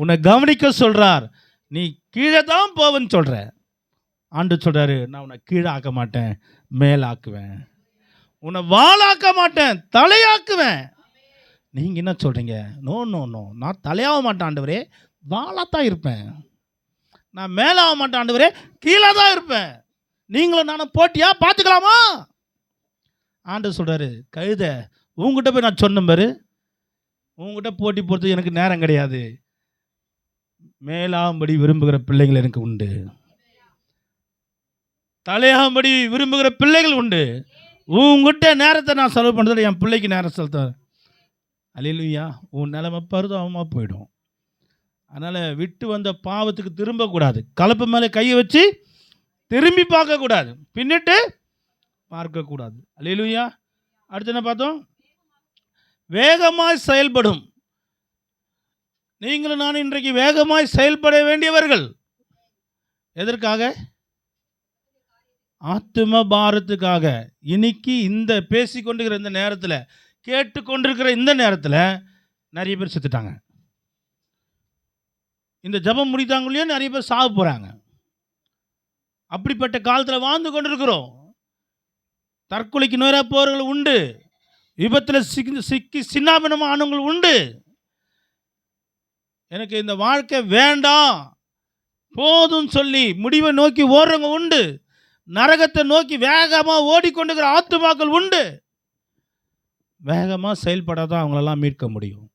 உன்னை கவனிக்க சொல்றார். நீ கீழே தான் போவன்னு சொல்ற. ஆண்டு சொல்றாரு, நான் உன்னை கீழே ஆக்க மாட்டேன், மேலாக்குவேன். உன்னை வாளாக்க மாட்டேன், தலையாக்குவேன். நீங்க என்ன சொல்றீங்க? நோ நோ நோ, நான் தலையாக மாட்டேன் ஆண்டவரே, வாளாத்தான் இருப்பேன். நான் மேலாக மாட்டேன் ஆண்டவரே, கீழே தான் இருப்பேன். நீங்களும் நானும் போட்டியா? பார்த்துக்கலாமா? ஆண்டவர் சொல்றாரு, கழுத, உங்ககிட்ட போய் நான் சொன்னேன் பாரு, உங்ககிட்ட போட்டி போகிறது எனக்கு நேரம் கிடையாது. மேலாகும்படி விரும்புகிற பிள்ளைகள் எனக்கு உண்டு, தலையாகும்படி விரும்புகிற பிள்ளைகள் உண்டு. உங்ககிட்ட நேரத்தை நான் செலவு பண்ணுறதில்ல, என் பிள்ளைக்கு நேரம் செலுத்த. அல்லேலூயா. உன் நிலைமை பரிதாபமாக போயிடும். அதனால் விட்டு வந்த பாவத்துக்கு திரும்பக்கூடாது. கலப்பு மேலே கையை வச்சு திரும்பி பார்க்கக்கூடாது, பின்னிட்டு பார்க்கக்கூடாது. அல்லேலூயா. அடுத்து என்ன பார்த்தோம்? வேகமாய் செயல்படும். நீங்களும் நான் இன்றைக்கு வேகமாய் செயல்பட வேண்டியவர்கள். எதற்காக? ஆத்தும பாரத்துக்காக. இன்னைக்கு இந்த பேசிக்கொண்டிருக்கிற இந்த நேரத்தில், கேட்டுக்கொண்டிருக்கிற இந்த நேரத்தில் நிறைய பேர் செத்துட்டாங்க. இந்த ஜபம் முடித்தாங்க இல்லையா, நிறைய பேர் சாக போகிறாங்க. அப்படிப்பட்ட காலத்தில் வாழ்ந்து கொண்டிருக்கிறோம். தற்கொலைக்கு நேராக போகிறவர்கள் உண்டு, விபத்தில் சிக்கி சின்னாபின்னமாக ஆனவங்கள் உண்டு. எனக்கு இந்த வாழ்க்கை வேண்டாம் போதும் சொல்லி முடிவை நோக்கி ஓடுறவங்க உண்டு. நரகத்தை நோக்கி வேகமாக ஓடிக்கொண்டிருக்கிற ஆத்துமாக்கள் உண்டு. வேகமாக செயல்படாதான் அவங்களெல்லாம் மீட்க முடியும்.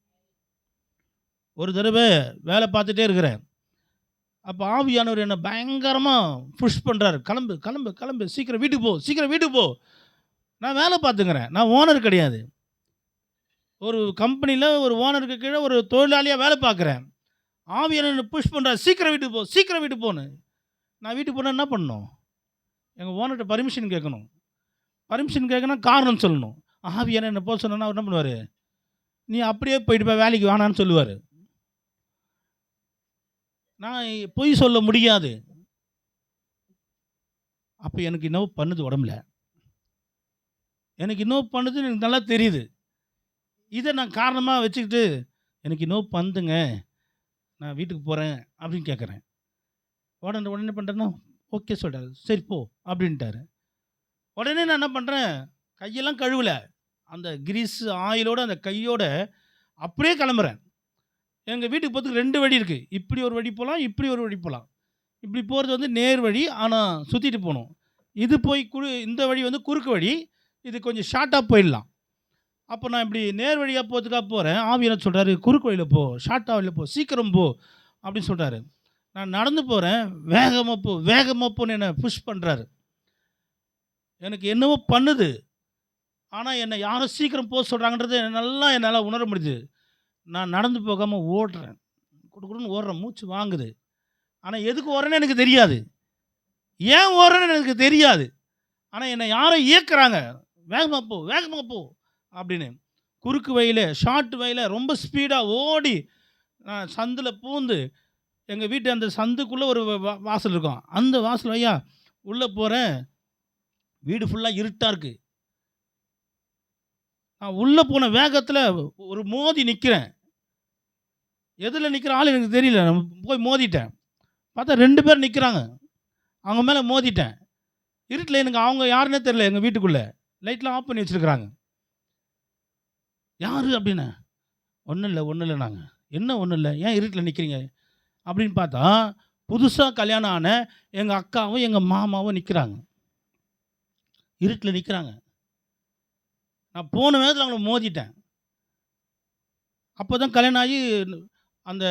ஒரு தடவை வேலை பார்த்துட்டே இருக்கிறேன். அப்போ ஆவியானவர் என்னை பயங்கரமாக புஷ் பண்ணுறாரு. கிளம்பு கிளம்பு கிளம்பு, சீக்கிரம் வீட்டுக்கு போ, சீக்கிரம் வீட்டுக்கு போ. நான் வேலை பார்த்துக்கிறேன், நான் ஓனர் கிடையாது. ஒரு கம்பெனியில் ஒரு ஓனருக்கு கீழே ஒரு தொழிலாளியாக வேலை பார்க்குறேன். ஆவியானவர் புஷ் பண்ணுறாரு, சீக்கிரம் வீட்டுக்கு போ, சீக்கிரம் வீட்டுக்கு போன்னு. நான் வீட்டுக்கு போனால் என்ன பண்ணணும்? எங்கள் ஓனர்கிட்ட பர்மிஷன் கேட்கணும். பர்மிஷன் கேட்கணும், காரணம் சொல்லணும். ஆவியானவர் என்ன போக சொன்னா அவர் என்ன பண்ணுவார்? நீ அப்படியே போயிட்டு வேலைக்கு வேணான்னு சொல்லுவார். நான் பொய் சொல்ல முடியாது. அப்போ எனக்கு என்னவோ பண்ணுது உடம்புல, எனக்கு இன்னும் பண்ணுதுன்னு எனக்கு நல்லா தெரியுது. இதை நான் காரணமாக வச்சுக்கிட்டு எனக்கு இன்னும் பண்ணுங்க, நான் வீட்டுக்கு போகிறேன் அப்படின்னு கேட்குறேன். உடனே என்ன பண்ணுறேன்னா, ஓகே சொல்கிறாரு, சரி போ அப்படின்ட்டாரு. உடனே நான் என்ன பண்ணுறேன், கையெல்லாம் கழுவலை, அந்த கிரீஸ் ஆயிலோடு அந்த கையோட அப்படியே கிளம்புறேன். எங்கள் வீட்டுக்கு போகிறதுக்கு 2 வழி இருக்குது. இப்படி ஒரு வழி போகலாம், இப்படி ஒரு வழி போகலாம். இப்படி போகிறது வந்து நேர் வழி, ஆனால் சுற்றிட்டு போகணும். இது போய் இந்த வழி வந்து குறுக்கு வழி, இது கொஞ்சம் ஷார்ட்டாக போயிடலாம். அப்போ நான் இப்படி நேர் வழியாக போகிறதுக்காக போகிறேன். ஆவியானவர் சொல்கிறாரு, குறுக்கு வழியில் போ, ஷார்ட்டாக வழியில் போ, சீக்கிரம் போ அப்படின்னு சொல்கிறாரு. நான் நடந்து போகிறேன், வேகமாக போ வேகமாக போன்னு என்னை புஷ் பண்ணுறாரு. எனக்கு என்னவோ பண்ணுது, ஆனால் என்னை யாரும் சீக்கிரம் போக சொல்கிறாங்கன்றது நல்லா என்னால் உணர முடியுது. நான் நடந்து போகாமல் ஓடுறேன், கொடுக்குறேன்னு ஓடுறேன், மூச்சு வாங்குது. ஆனால் எதுக்கு ஓடுறேன்னு எனக்கு தெரியாது, ஏன் ஓடுறேன்னு எனக்கு தெரியாது. ஆனால் என்னை யாரோ இயக்குறாங்க, வேகமாக போ வேகமாக போ அப்படின்னு. குறுக்கு வழியில் ஷார்ட் வழியில் ரொம்ப ஸ்பீடாக ஓடி நான் சந்தில் பூந்து, எங்கள் வீட்டு அந்த சந்துக்குள்ளே ஒரு வாசல் இருக்கும், அந்த வாசல் வழியா உள்ளே போகிறேன். வீடு ஃபுல்லாக இருட்டாக இருக்குது. நான் உள்ளே போன வேகத்தில் ஒரு மோதி நிற்கிறேன். எதில் நிற்கிற ஆள் எனக்கு தெரியல, நான் போய் மோதிட்டேன். பார்த்தா 2 பேர் நிற்கிறாங்க, அவங்க மேலே மோதிட்டேன். இருட்டில் எனக்கு அவங்க யாருன்னே தெரியல. எங்கள் வீட்டுக்குள்ளே லைட்லாம் ஆஃப் பண்ணி வச்சுருக்குறாங்க. யார் அப்படின்னு, ஒன்றும் இல்லை நாங்கள். என்ன ஒன்றும் இல்லை, ஏன் இருட்டில் நிற்கிறீங்க அப்படின்னு பார்த்தா, புதுசாக கல்யாணம் ஆன எங்கள் அக்காவும் எங்கள் மாமாவும் நிற்கிறாங்க, இருட்டில் நிற்கிறாங்க. நான் போன வேகத்தில் அவங்கள மோதிட்டேன். அப்போ தான் கல்யாணம் ஆகி அந்த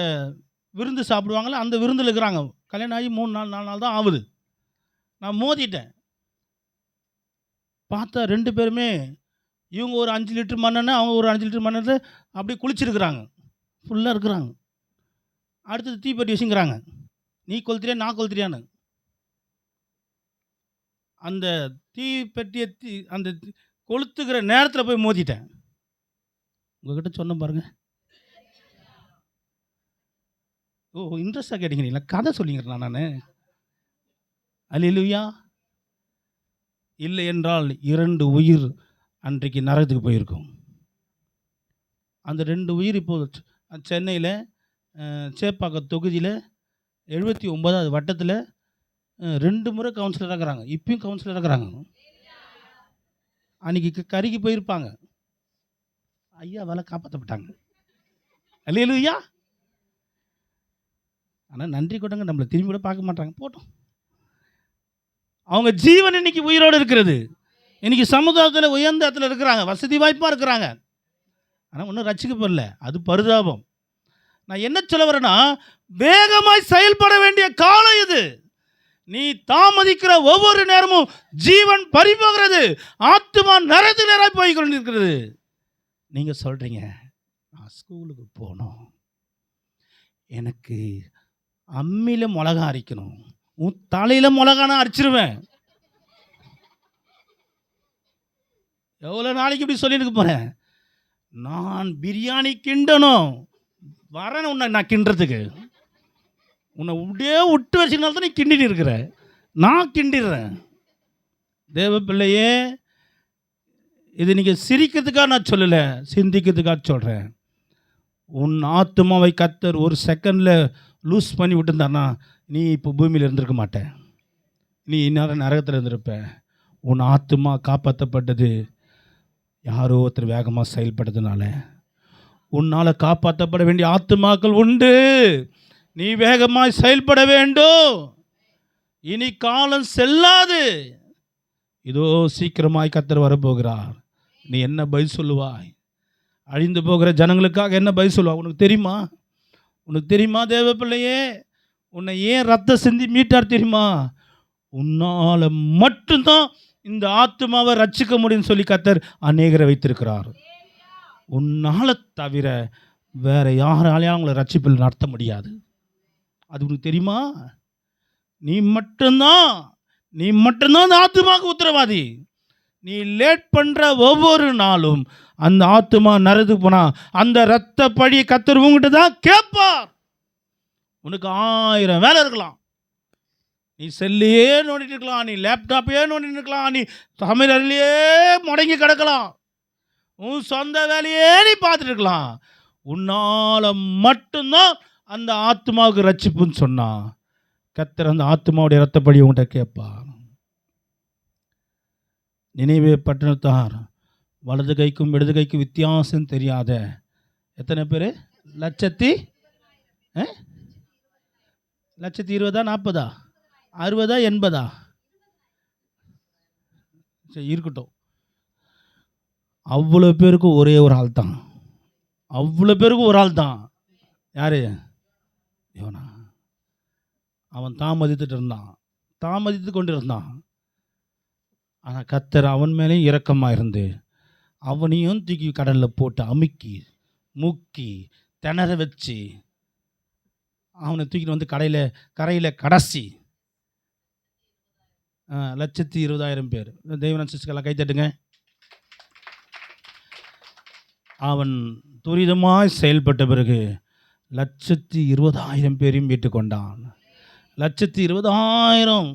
விருந்து சாப்பிடுவாங்களே, அந்த விருந்தில் இருக்கிறாங்க. கல்யாணம் ஆகி 3 நாள் 4 நாள் தான் ஆகுது. நான் மோதிட்டேன். பார்த்தா 2 பேருமே, இவங்க ஒரு 5 லிட்டர் மண்ணெண்ணெய், அவங்க ஒரு 5 லிட்டர் மண்ணெண்ணெய் அப்படியே குளிச்சிருக்கிறாங்க, ஃபுல்லாக இருக்கிறாங்க. அடுத்தது தீப்பெட்டி வச்சுங்கிறாங்க, நீ கொளுத்துறியா நான் கொளுத்துறியான்னு. அந்த தீப்பெட்டியை அந்த கொளுத்துக்கிற நேரத்தில் போய் மோதிட்டேன். உங்ககிட்ட சொன்ன பாருங்க, இன்ட்ரெஸ்டாக கேட்டீங்களா? கதை சொல்லிக்கிறேன் நான். அல்லேலூயா. இல்லை என்றால் 2 உயிர் அன்றைக்கு நரகத்துக்கு போயிருக்கும். அந்த 2 உயிர் இப்போ சென்னையில் சேப்பாக்கம் தொகுதியில் 79வது வட்டத்தில் 2 முறை கவுன்சிலராக இருக்கிறாங்க. இப்பயும் கவுன்சிலராக இருக்கிறாங்க. அன்றைக்கி கருகி போயிருப்பாங்க. ஐயாவால் காப்பாற்றப்பட்டாங்க. அல்லேலூயா. ஆனால் நன்றி கொண்டவங்க நம்மளை திரும்பி கூட பார்க்க மாட்டாங்க. போட்டோம். அவங்க ஜீவன் இன்னைக்கு உயிரோடு இருக்கிறது. இன்னைக்கு சமுதாயத்தில் உயர்ந்த இடத்துல இருக்கிறாங்க, வசதி வாய்ப்பாக இருக்கிறாங்க. ஆனால் ஒன்றும் ரட்சிக்கப்படல. அது பரிதாபம். நான் என்ன சொல்ல வரேன்னா, வேகமாய் செயல்பட வேண்டிய காலம் இது. நீ தாமதிக்கிற ஒவ்வொரு நேரமும் ஜீவன் பறிபோகிறது, ஆத்துமா நரகத்தில் நேராக போய் கொண்டிருக்கிறது. நீங்கள் சொல்கிறீங்க, நான் ஸ்கூலுக்கு போகணும், எனக்கு அம்மியில் மிளகா அரைக்கணும், உன் தலையில் மிளகானா அரைச்சிருவேன். எவ்வளோ நாளைக்கு இப்படி சொல்லிட்டு போகிறேன்? நான் பிரியாணி கிண்டணும், வரேன் உன்னை நான் கிண்டுறதுக்கு. உன்னை அப்படியே விட்டு வச்சுனால தான் நீ கிண்டிட்டு இருக்கிற, நான் கிண்டிடுறேன். தேவ பிள்ளையே, இது நீங்கள் சிரிக்கிறதுக்காக நான் சொல்லலை, சிந்திக்கிறதுக்காக சொல்கிறேன். உன் ஆத்துமாவை கர்த்தர் ஒரு செகண்டில் லூஸ் பண்ணி விட்டுருந்தாருன்னா நீ இப்போ பூமியில் இருந்திருக்க மாட்டேன், நீ இந்நேரம் நரகத்தில் இருந்திருப்ப. உன் ஆத்துமா காப்பாற்றப்பட்டது யாரோ ஒருத்தர் வேகமாக செயல்பட்டதுனால. உன்னால் காப்பாற்றப்பட வேண்டிய ஆத்துமாக்கள் உண்டு. நீ வேகமாக செயல்பட வேண்டும். இனி காலம் செல்லாது. இதோ சீக்கிரமாய் கர்த்தர் வரப்போகிறார். நீ என்ன பதில் சொல்லுவாய்? அழிந்து போகிற ஜனங்களுக்காக என்ன பதில் சொல்லுவாய்? உனக்கு தெரியுமா? உனக்கு தெரியுமா தேவ பிள்ளையே, உன்னை ஏன் ரத்தம் சிந்தி மீட்டார் தெரியுமா? உன்னால் மட்டும்தான் இந்த ஆத்துமாவை ரட்சிக்க முடியும்னு சொல்லி கர்த்தர் அநேகரை வைத்திருக்கிறார். உன்னால் தவிர வேற யாராலையும் அவங்கள ரட்சிப்பில் நடத்த முடியாது. அது உனக்கு தெரியுமா? நீ மட்டும்தான் அந்த ஆத்துமாவுக்கு உத்தரவாதி. நீ லேட் பண்ணுற ஒவ்வொரு நாளும் அந்த ஆத்துமா நரகத்துக்கு போனால் அந்த இரத்த பழியை கர்த்தர் உங்ககிட்ட தான் கேட்பார். உனக்கு 1000 வேலை இருக்கலாம், நீ செல்லையே நோண்டிட்டு இருக்கலாம், நீ லேப்டாப்பையே நோண்டிட்டு இருக்கலாம், நீ சமையல் அறையிலேயே முடங்கி கிடக்கலாம், உன் சொந்த வேலையே நீ பார்த்துட்டு இருக்கலாம். உன்னால் மட்டும்தான் அந்த ஆத்மாவுக்கு ரட்சிப்புன்னு சொன்னா கர்த்தர் அந்த ஆத்மாவுடைய இரத்தப்படி உங்கள்கிட்ட கேட்பார். நினைவே பட்டணத்தார் வலது கைக்கும் இடது கைக்கும் வித்தியாசம் தெரியாத எத்தனை பேர்? 1,20,000 1,20,000 40,000 60,000 80,000 சரி இருக்கட்டும். அவ்வளோ பேருக்கும் ஒரே ஒரு ஆள் தான். அவ்வளோ பேருக்கும் ஒரு ஆள் தான். யார்? யோனா. அவன் தாமதித்து கொண்டு இருந்தான். ஆனால் கர்த்தர் அவன் மேலேயும் இரக்கமாக இருந்து அவனையும் தூக்கி கடலில் போட்டு அமுக்கி முக்கி திணற வச்சு அவனை தூக்கிட்டு வந்து கரையில் கடைசி 1,20,000 பேர். தெய்வன் சிஸ்கெல்லாம் கைத்தட்டுங்க. அவன் துரிதமாய் செயல்பட்ட பிறகு 1,20,000 பேரையும் மீட்டு கொண்டான். 1,20,000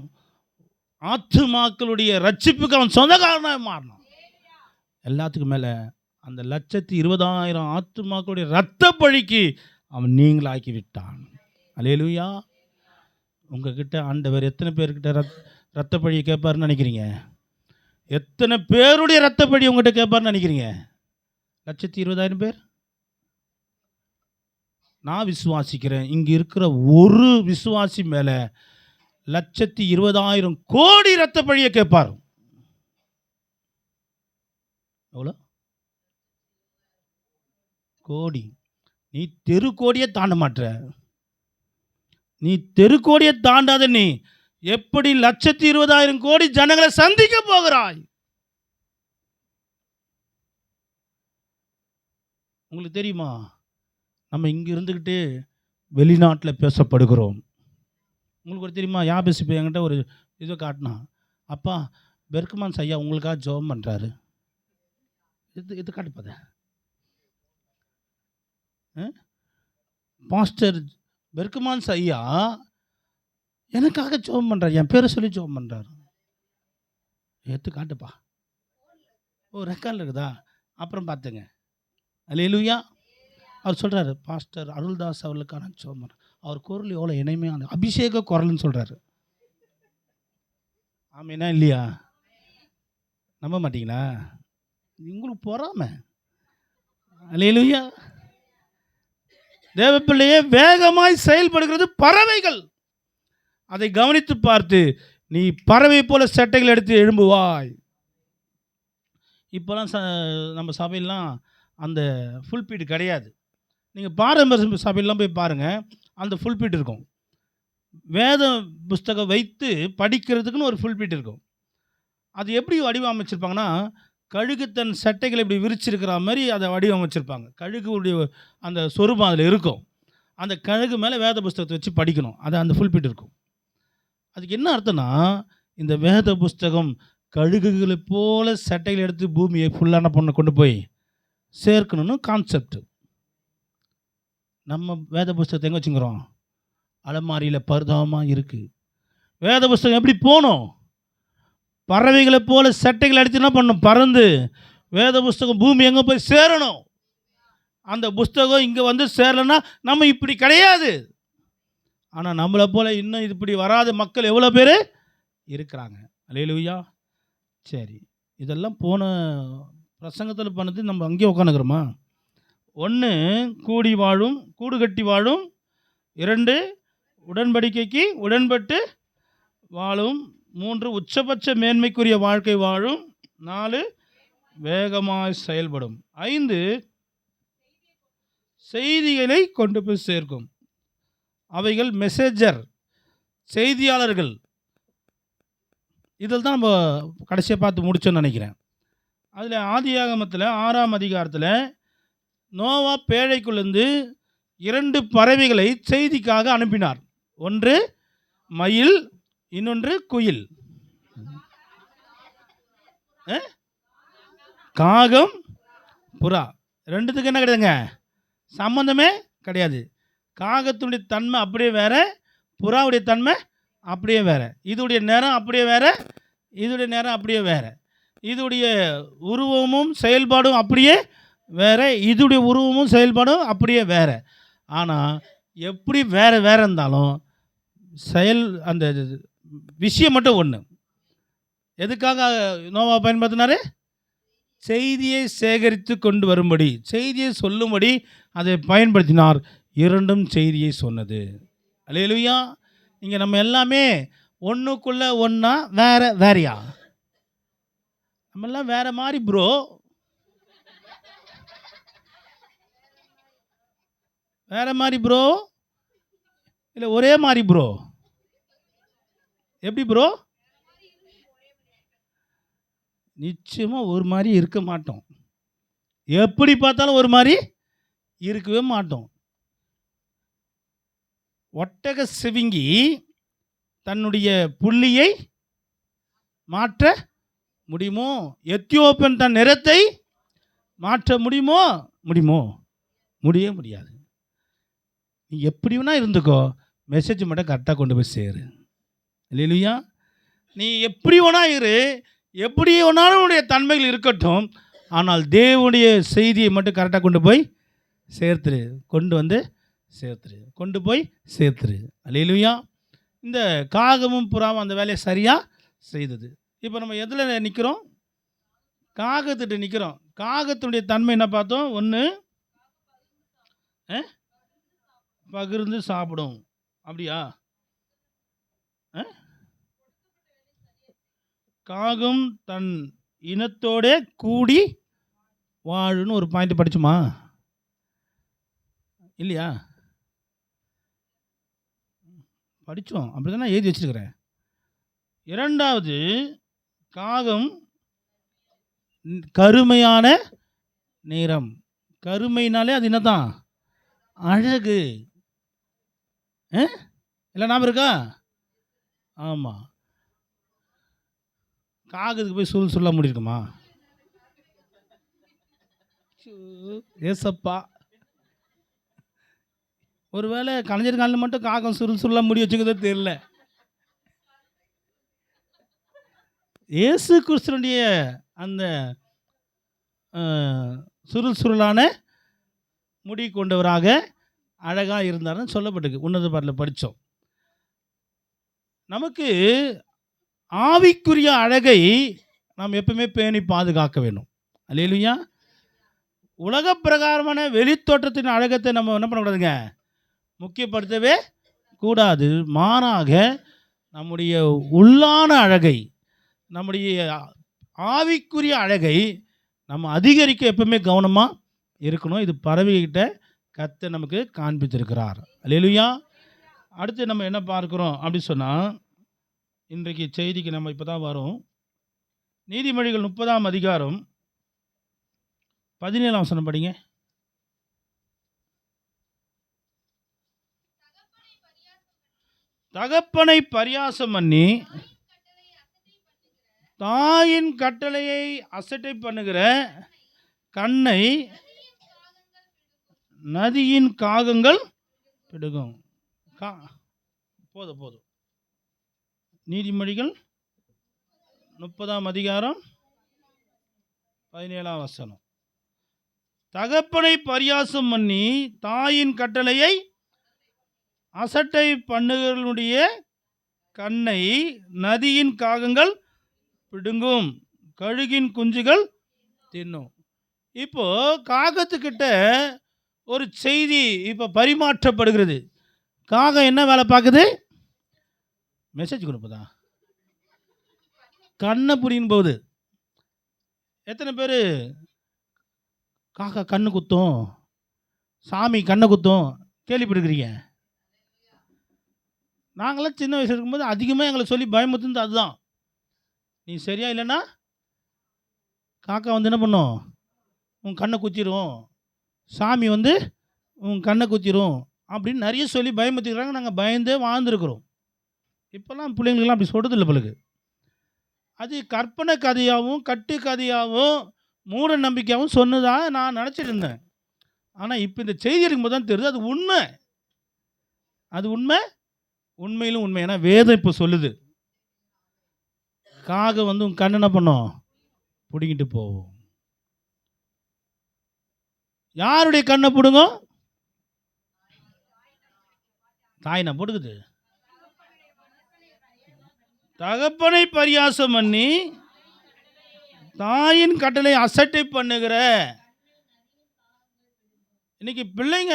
ஆத்துமாக்களுடைய ரட்சிப்புக்கு அவன் சொந்தக்காரனாக மாறினான். எல்லாத்துக்கும் மேலே அந்த 1,20,000 ஆத்துமாக்களுடைய இரத்த பழிக்கு அவன் நீங்களாக்கி விட்டான். அல்லேலூயா. உங்ககிட்ட ஆண்டவர் எத்தனை பேர்கிட்ட இரத்த பழியை கேட்பாருன்னு நினைக்கிறீங்க? எத்தனை பேருடைய இரத்த பழி உங்ககிட்ட கேட்பாருன்னு நினைக்கிறீங்க? 1,20,000 பேர். நான் விசுவாசிக்கிறேன், இங்கே இருக்கிற ஒரு விசுவாசி மேலே 1,20,000 கோடி இரத்த பழியை கேட்பார். எவ்வளோ கோடி? நீ தெருக்கோடியை தாண்ட மாட்ட. நீ தெருக்கோடியை தாண்டாத நீ எப்படி 1,20,000 கோடி ஜனங்களை சந்திக்க போகிறாய்? உங்களுக்கு தெரியுமா? நம்ம இங்கே இருந்துக்கிட்டு வெளிநாட்டில் பேசப்படுகிறோம். உங்களுக்கு ஒரு தெரியுமா? யாபேஸ் இப்போ என்கிட்ட ஒரு இதை காட்டினா, அப்பா பெர்க்மான்ஸ் ஐயா உங்களுக்காக ஜெபம் பண்ணுறாரு. இது காட்டுப்பத பாஸ்டர் பெர்குமான்ஸ் ஐயா எனக்காக ஜெபம் பண்ணுறார், என் பேரை சொல்லி ஜெபம் பண்ணுறாரு. எடுத்து காட்டுப்பா. ஓ, ரெக்கார்டில் இருக்குதா? அப்புறம் பார்த்துங்க. அல்லேலூயா. அவர் சொல்கிறாரு, பாஸ்டர் அருள்தாஸ் அவர்களுக்கான ஜெபம் பண்ணுறேன். அவர் குரல் எவ்வளோ இனிமையான அபிஷேக குரல்னு சொல்கிறாரு. ஆமேனா இல்லையா? நம்ப மாட்டீங்களா? உங்களுக்கு பொறாமை. அல்லேலூயா. தேவப்பிள்ளையே, வேகமாய் செயல்படுகிறது பறவைகள். அதை கவனித்து பார்த்து நீ பறவை போல சட்டைகள் எடுத்து எழும்புவாய். இப்போலாம் நம்ம சபையெல்லாம் அந்த ஃபுல் பீட் கிடையாது. நீங்கள் பாரம்பரிய சபையெல்லாம் போய் பாருங்கள், அந்த ஃபுல் பீட் இருக்கும். வேத புஸ்தகம் வைத்து படிக்கிறதுக்குன்னு ஒரு ஃபுல் பீட் இருக்கும். அது எப்படி வடிவமைச்சிருப்பாங்கன்னா, கழுகு தன் சட்டைகளை இப்படி விரிச்சிருக்கிற மாதிரி அதை வடிவமைச்சிருப்பாங்க. கழுகுடைய அந்த சொரூபம் அதில் இருக்கும். அந்த கழுகு மேலே வேத புஸ்தகத்தை வச்சு படிக்கணும். அது அந்த ஃபுல் பீட் இருக்கும். அதுக்கு என்ன அர்த்தம்னா, இந்த வேத புஸ்தகம் கழுகுகளை போல சட்டைகள் எடுத்து பூமியை ஃபுல்லான பொண்ணை கொண்டு போய் சேர்க்கணும்னு கான்செப்ட். நம்ம வேத புஸ்தகத்தை எங்கே வச்சுக்கிறோம்? அலமாரியில் பரிதாபமாக இருக்குது. வேத புஸ்தகம் எப்படி போகணும்? பறவைகளை போல சட்டைகள் அடித்து என்ன பண்ணணும்? பறந்து வேத புஸ்தகம் பூமி எங்கே போய் சேரணும். அந்த புஸ்தகம் இங்கே வந்து சேரலைன்னா நம்ம இப்படி கிடையாது. ஆனால் நம்மளை போல் இன்னும் இப்படி வராத மக்கள் எவ்வளோ பேர் இருக்கிறாங்க. அல்லேலூயா. சரி, இதெல்லாம் போன பிரசங்கத்தில் பண்ணது நம்ம அங்கேயே உட்காந்துக்கிறோமா? 1 கூடி வாழும், கூடு கட்டி வாழும். 2 உடன்படிக்கைக்கு உடன்பட்டு வாழும். 3 உச்சபட்ச மேன்மைக்குரிய வாழ்க்கை வாழும். 4 வேகமாய் செயல்படும். 5 செய்திகளை கொண்டு போய் சேர்க்கும். அவைகள் மெசேஜர், செய்தியாளர்கள். இதில் தான் நம்ம கடைசியாக பார்த்து முடிச்சோன்னு நினைக்கிறேன். அதில் ஆதியாகமத்தில் 6ஆம் அதிகாரத்தில் நோவா பேழைக்குள்ளேருந்து 2 பறவைகளை செய்திக்காக அனுப்பினார். ஒன்று மயில், இன்னொன்று குயில். காகம், புறா. ரெண்டுத்துக்கு என்ன கிடையாதுங்க? சம்பந்தமே கிடையாது. காகத்துடைய தன்மை அப்படியே வேறு, புறாவுடைய தன்மை அப்படியே வேறு. இதுடைய நேரம் அப்படியே வேறு, இதுடைய நேரம் அப்படியே வேறு. இதுடைய உருவமும் செயல்பாடும் அப்படியே வேறு, இதுடைய உருவமும் செயல்பாடும் அப்படியே வேறு. ஆனால் எப்படி வேறு வேறு இருந்தாலும் அந்த விஷயம் மட்டும் ஒன்று. எதுக்காக நோவா பயன்படுத்தினார்? செய்தியை சேகரித்து கொண்டு வரும்படி, செய்தியை சொல்லும்படி அதை பயன்படுத்தினார். 2 செய்தியை சொன்னது. அல்லேலூயா. இங்கே நம்ம எல்லாமே ஒன்றுக்குள்ளே ஒன்றா வேறையா? நம்மெல்லாம் வேறு மாதிரி ப்ரோ. வேறு மாதிரி ப்ரோ இல்லை ஒரே மாதிரி ப்ரோ? எப்படி ப்ரோ? நிச்சயமாக ஒரு மாதிரி இருக்க மாட்டோம். எப்படி பார்த்தாலும் ஒரு மாதிரி இருக்கவே மாட்டோம். ஒட்டக சிவிங்கி தன்னுடைய புள்ளியை மாற்ற முடியுமோ? எத்தியோப்பியன் தன் நிறத்தை மாற்ற முடியுமோ? முடியவே முடியாது. நீ எப்படி வேணா இருந்துக்கோ, மெசேஜ் மட்டும் கரெக்டாக கொண்டு போய் சேரு. இல்லையா? நீ எப்படி வேணா இரு, எப்படி வேணாலும் உன்னுடைய தன்மைகள் இருக்கட்டும், ஆனால் தேவனுடைய செய்தியை மட்டும் கரெக்டாக கொண்டு போய் சேர்த்துரு. கொண்டு போய் சேர்த்துரு. அல்லேலூயா. இந்த காகமும் புறாவும் அந்த வேலையை சரியாக செய்தது. இப்போ நம்ம எதில் நிற்கிறோம்? காகத்திட்ட நிற்கிறோம். காகத்தினுடைய தன்மை என்ன பார்த்தோம்? 1 பகிர்ந்து சாப்பிடும். அப்படியா? காகம் தன் இனத்தோட கூடி வாழுன்னு ஒரு பாயிண்ட் படிச்சுமா? இல்லையா? படித்தோம். அப்படி தான் நான் எழுதி வச்சுருக்கிறேன். 2வது, காகம் கருமையான நிறம். கருமைனாலே அது என்னதான்? அழகு. இல்லை ஞாபகம் இருக்கா? ஆமாம். காகத்துக்கு போய் சொல்ல முடியுமா? ஏசப்பா, ஒருவேளை கலைஞர் காலில் மட்டும் காகம் சுருளாக முடி வச்சுக்கிறதோ தெரியல. இயேசு கிறிஸ்துனுடைய அந்த சுருளான முடி கொண்டவராக அழகாக இருந்தார்னு சொல்லப்பட்டிருக்கு. உன்னத பாட்டில் படித்தோம். நமக்கு ஆவிக்குரிய அழகை நாம் எப்பவுமே பேணி பாதுகாக்க வேண்டும். அல்லேலூயா. உலக பிரகாரமான வெளித்தோற்றத்தின் அழகத்தை நம்ம என்ன பண்ணக்கூடாதுங்க, முக்கியப்படுத்தவே கூடாது. மாறாக நம்முடைய உள்ளான அழகை, நம்முடைய ஆவிக்குரிய அழகை நம்ம அதிகரிக்க எப்பவுமே கவனமாக இருக்கணும். இது பறவைகிட்ட கர்த்தர் நமக்கு காண்பித்திருக்கிறார். அல்லேலூயா. அடுத்து நம்ம என்ன பார்க்குறோம் அப்படி சொன்னால், இன்றைக்கு செய்திக்கு நம்ம இப்போ தான் வரோம். நீதிமொழிகள் 30ஆம் அதிகாரம் 17ஆம் வசனம் படிங்க. தகப்பனை பரியாசம் பண்ணி தாயின் கட்டளையை அசட்டை பண்ணுகிற கண்ணை நதியின் காகங்கள் பிடுங்கும். போதும். நீதிமொழிகள் 30ஆம் அதிகாரம் 17ஆம் வசனம். தகப்பனை பரியாசம் பண்ணி தாயின் கட்டளையை அசட்டை பண்ணுகளுடைய கண்ணை நதியின் காகங்கள் பிடுங்கும், கழுகின் குஞ்சுகள் தின்னும். இப்போ காகத்துக்கிட்ட ஒரு செய்தி இப்போ பரிமாற்றப்படுகிறது. காகம் என்ன வேலை பார்க்குது? மெசேஜ் கொடுப்பதா? கண்ணை புடின்னு போகுது. எத்தனை பேர் காக்கா கண்ணு குத்தும், சாமி கண்ணை குத்தும் கேள்விப்பட்டுருக்கிறீங்க? நாங்களாம் சின்ன வயசு இருக்கும்போது அதிகமாக எங்களை சொல்லி பயமுறுத்துனது அதுதான். நீ சரியா இல்லைன்னா காக்கா வந்து என்ன பண்ணும், உன் கண்ணை குத்திரும், சாமி வந்து உன் கண்ணை குத்திரும் அப்படின்னு நிறைய சொல்லி பயமுறுத்திக்கிறாங்க. நாங்கள் பயந்தே வாழ்ந்துருக்குறோம். இப்போல்லாம் பிள்ளைங்களுக்கெல்லாம் அப்படி சொல்கிறதில்ல பிள்ளைக்கு. அது கற்பனை கதையாகவும் கட்டு கதையாகவும் மூட நம்பிக்கையாகவும் சொன்னதாக நான் நினச்சிட்டு இருந்தேன். ஆனால் இப்போ இந்த செய்தி இருக்கும்போது தான் தெரியுது அது உண்மை. அது உண்மையிலும் உண்மை. ஏன்னா வேதம் இப்போ சொல்லுது, காகம் வந்து உன் கண்ணை என்ன பண்ணும், பிடிங்கிட்டு போவோம். யாருடைய கண்ணை பிடுங்கும்? தாய் நான் போட்டுக்குது. தகப்பனை பரியாசம் பண்ணி தாயின் கட்டளை அசட்டை பண்ணுகிற. இன்னைக்கு பிள்ளைங்க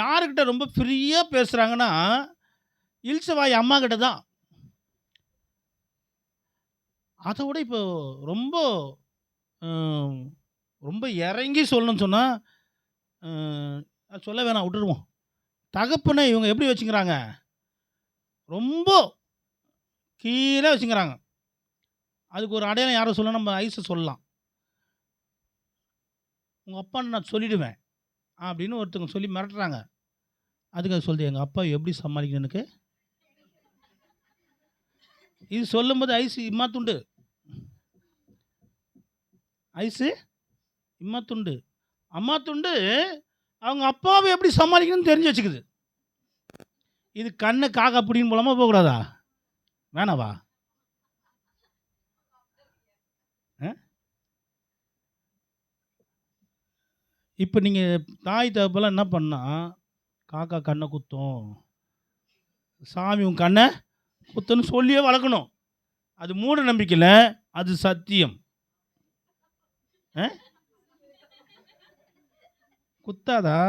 யாருக்கிட்ட ரொம்ப ஃப்ரீயாக பேசுகிறாங்கன்னா இல்சவாய் அம்மா கிட்ட தான். அதை விட இப்போ ரொம்ப ரொம்ப இறங்கி சொல்லணும்னு சொன்னால் சொல்ல வேணாம், விட்டுருவோம். தகப்பனை இவங்க எப்படி வச்சுக்கிறாங்க, ரொம்ப கீழே வச்சுக்கிறாங்க. அதுக்கு ஒரு அடையாளம் யாரை சொல்லலாம், நம்ம ஐஸை சொல்லலாம். உங்கள் அப்பான்னு நான் சொல்லிவிடுவேன் அப்படின்னு ஒருத்தவங்க சொல்லி மிரட்டுறாங்க. அதுக்கு அது சொல்லுது, எங்கள் அப்பா எப்படி சமாளிக்கணும் எனக்கு. இது சொல்லும்போது ஐஸு இம்மா துண்டு, ஐஸு இம்மா துண்டு, அம்மா துண்டு அவங்க அப்பாவை எப்படி சமாளிக்கணும்னு தெரிஞ்சு வச்சுக்குது. இது கண்ணை காக்கா அப்படின்னு போலாமா போகக்கூடாதா? வேணாவா? இப்போ நீங்கள் தாய் தகப்பெல்லாம் என்ன பண்ணால், காக்கா கண்ணை குத்தும், சாமி உன் கண்ணை குத்துன்னு சொல்லியே வளர்க்கணும். அது மூட நம்பிக்கையில், அது சத்தியம். குத்தாதா?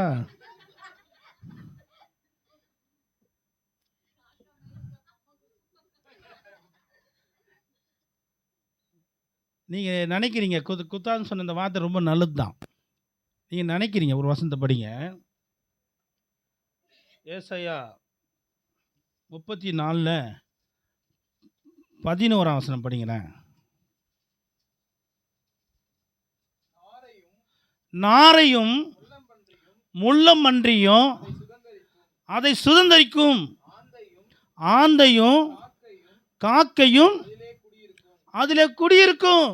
நீங்கள் நினைக்கிறீங்க குத்தாதுன்னு சொன்ன இந்த வார்த்தை ரொம்ப நல்லது தான். நீங்கள் நினைக்கிறீங்க. ஒரு வசனத்தை படிங்க. ஏசாயா 34:11 வசனம் படிங்களேன். நாரையும் முள்ளமன்றியும் அதை சுதந்தரிக்கும் ஆந்தையும் காக்கையும் அதில் குடியிருக்கும்.